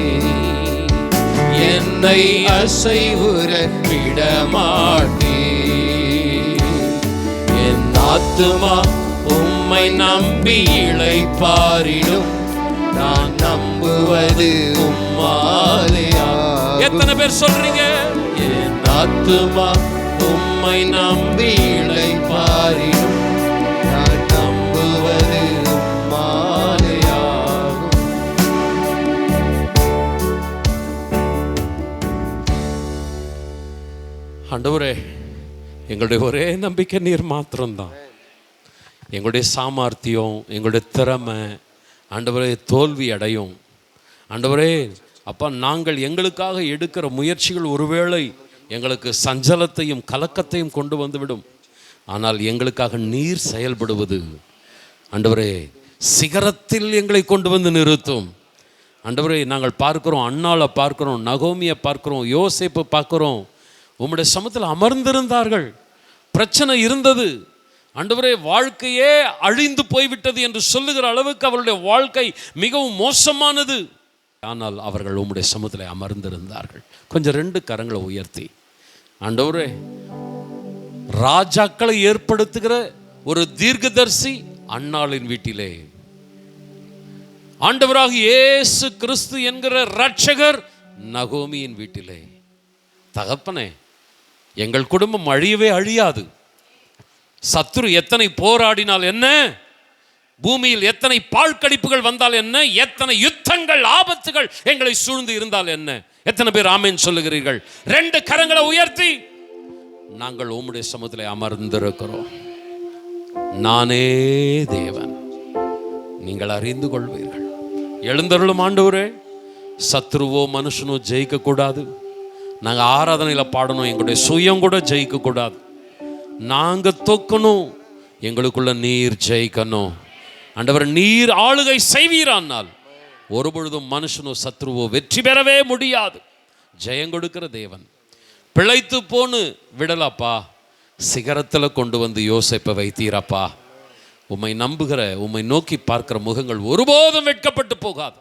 என்னை அசைவுற விடமாட்டீ என் ஆத்துமா உம்மை நம்பி இளைப்பாரிடும் நான் நம்புவது உம்மாலேயா. எத்தனை பேர் சொல்றீங்க? என் ஆத்துமா உம்மை நம்பி இளைப்பாரிடும் நான் நம்புவது உம்மாலேயாகும். ஆண்டவரே, எங்களுடைய ஒரே நம்பிக்கை நீர் மாத்திரம்தான். எங்களுடைய சாமர்த்தியம், எங்களுடைய திறமை ஆண்டவரே தோல்வி அடையும். ஆண்டவரே அப்பா, நாங்கள் எங்களுக்காக எடுக்கிற முயற்சிகள் ஒருவேளை எங்களுக்கு சஞ்சலத்தையும் கலக்கத்தையும் கொண்டு வந்துவிடும். ஆனால் எங்களுக்காக நீர் செயல்படுவது ஆண்டவரே சிகரத்தில் எங்களை கொண்டு வந்து நிறுத்தும். ஆண்டவரே, நாங்கள் பார்க்கிறோம், அன்னாளை பார்க்கிறோம், நகோமியை பார்க்கிறோம், யோசேப்பை பார்க்கிறோம். உம்முடைய சமூகத்தில் அமர்ந்திருந்தார்கள். பிரச்சனை இருந்தது. ஆண்டவரே, வாழ்க்கையே அழிந்து போய்விட்டது என்று சொல்லுகிற அளவுக்கு அவருடைய வாழ்க்கை மிகவும் மோசமானது. ஆனால் அவர்கள் உம்முடைய சமூகத்தில் அமர்ந்திருந்தார்கள். கொஞ்சம் ரெண்டு கரங்களை உயர்த்தி, ஆண்டவரே, ராஜாக்களை ஏற்படுத்துகிற ஒரு தீர்க்கதரிசி அன்னாளின் வீட்டிலே, ஆண்டவராக இயேசு கிறிஸ்து என்கிற இரட்சகர் நகோமியின் வீட்டிலே. தகப்பனே, எங்கள் குடும்பம் அழியவே அழியாது. சத்துரு எத்தனை போராடினால் என்ன, பூமியில் எத்தனை பாழ்கடிப்புகள் வந்தால் என்ன, எத்தனை யுத்தங்கள் ஆபத்துகள் எங்களை சூழ்ந்து இருந்தால் என்ன. எத்தனை பேர் ஆமென் சொல்லுகிறீர்கள்? ரெண்டு கரங்களை உயர்த்தி, நாங்கள் உம்முடைய சமூகத்தில் அமர்ந்திருக்கிறோம். நானே தேவன், நீங்கள் அறிந்து கொள்வீர்கள். எழுந்தருளும் ஆண்டவரே. சத்ருவோ மனுஷனோ ஜெயிக்க கூடாது. நாங்கள் ஆராதனையில் பாடணும், எங்களுடைய சுயம் கூட ஜெயிக்க கூடாது. நாங்கள் தோக்கணும், எங்களுக்குள்ள நீர் ஜெயிக்கணும். ஆண்டவர், நீர் ஆளுகை செய்வீரானால் ஒரு பொழுதும் மனுஷனோ சத்ருவோ வெற்றி பெறவே முடியாது. ஜெயம் கொடுக்கிற தேவன். பிழைத்து போன்னு விடலப்பா, சிகரத்தில் கொண்டு வந்து யோசேப்பை வைத்தீரப்பா. உம்மை நம்புகிற, உம்மை நோக்கி பார்க்கிற முகங்கள் ஒருபோதும் வெட்கப்பட்டு போகாது.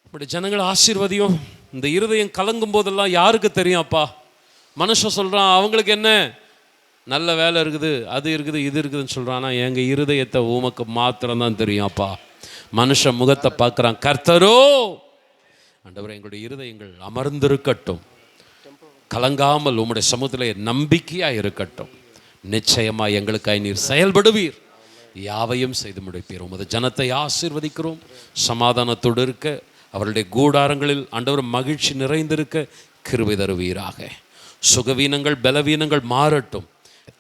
இப்படி ஜனங்கள் ஆசீர்வதியும். இந்த இருதயம் கலங்கும் போதெல்லாம் யாருக்கு தெரியும் அப்பா? மனுஷன் சொல்கிறான், அவங்களுக்கு என்ன நல்ல வேலை இருக்குது, அது இருக்குது, இது இருக்குதுன்னு சொல்கிறான். ஆனால் எங்கள் இருதயத்தை உமக்கு மாத்திரம்தான் தெரியும் அப்பா. மனுஷன் முகத்தை பார்க்குறான், கர்த்தரோ ஆண்டவரே எங்களுடைய இருதயங்கள் அமர்ந்திருக்கட்டும். கலங்காமல் உம்முடைய சமூகத்திலே நம்பிக்கையாக இருக்கட்டும். நிச்சயமாக எங்களுக்காய் நீர் செயல்படுவீர், யாவையும் செய்து முடிப்பீர். உமது ஜனத்தை ஆசீர்வதிக்கிறோம். சமாதானத்தோடு இருக்க, அவருடைய கூடாரங்களில் ஆண்டவர் மகிழ்ச்சி நிறைந்திருக்க கிருபை தருவீராக. சுகவீனங்கள் பலவீனங்கள் மாறட்டும்.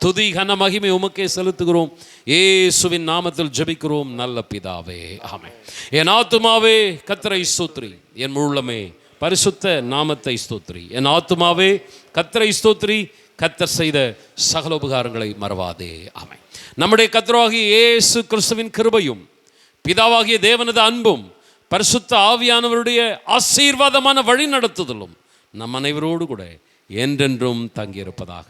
துதி கன மகிமை உமக்கே செலுத்துகிறோம். இயேசுவின் நாமத்தில் ஜெபிக்கிறோம் நல்ல பிதாவே, ஆமென். என் ஆத்துமாவே கர்த்தரை ஸ்தோத்திரி, என் முழுமே பரிசுத்த நாமத்தை ஸ்தோத்திரி. என் ஆத்துமாவே கர்த்தரை ஸ்தோத்திரி, கர்த்தர் செய்த சகல உபகாரங்களை மறவாதே. ஆமென். நம்முடைய கர்த்தராகிய இயேசு கிறிஸ்துவின் கிருபையும் பிதாவாகிய தேவனது அன்பும் பரிசுத்த ஆவியானவருடைய ஆசீர்வாதமான வழி நடத்துதலும் நம் அனைவரோடு கூட என்றென்றும் தங்கியிருப்பதாக.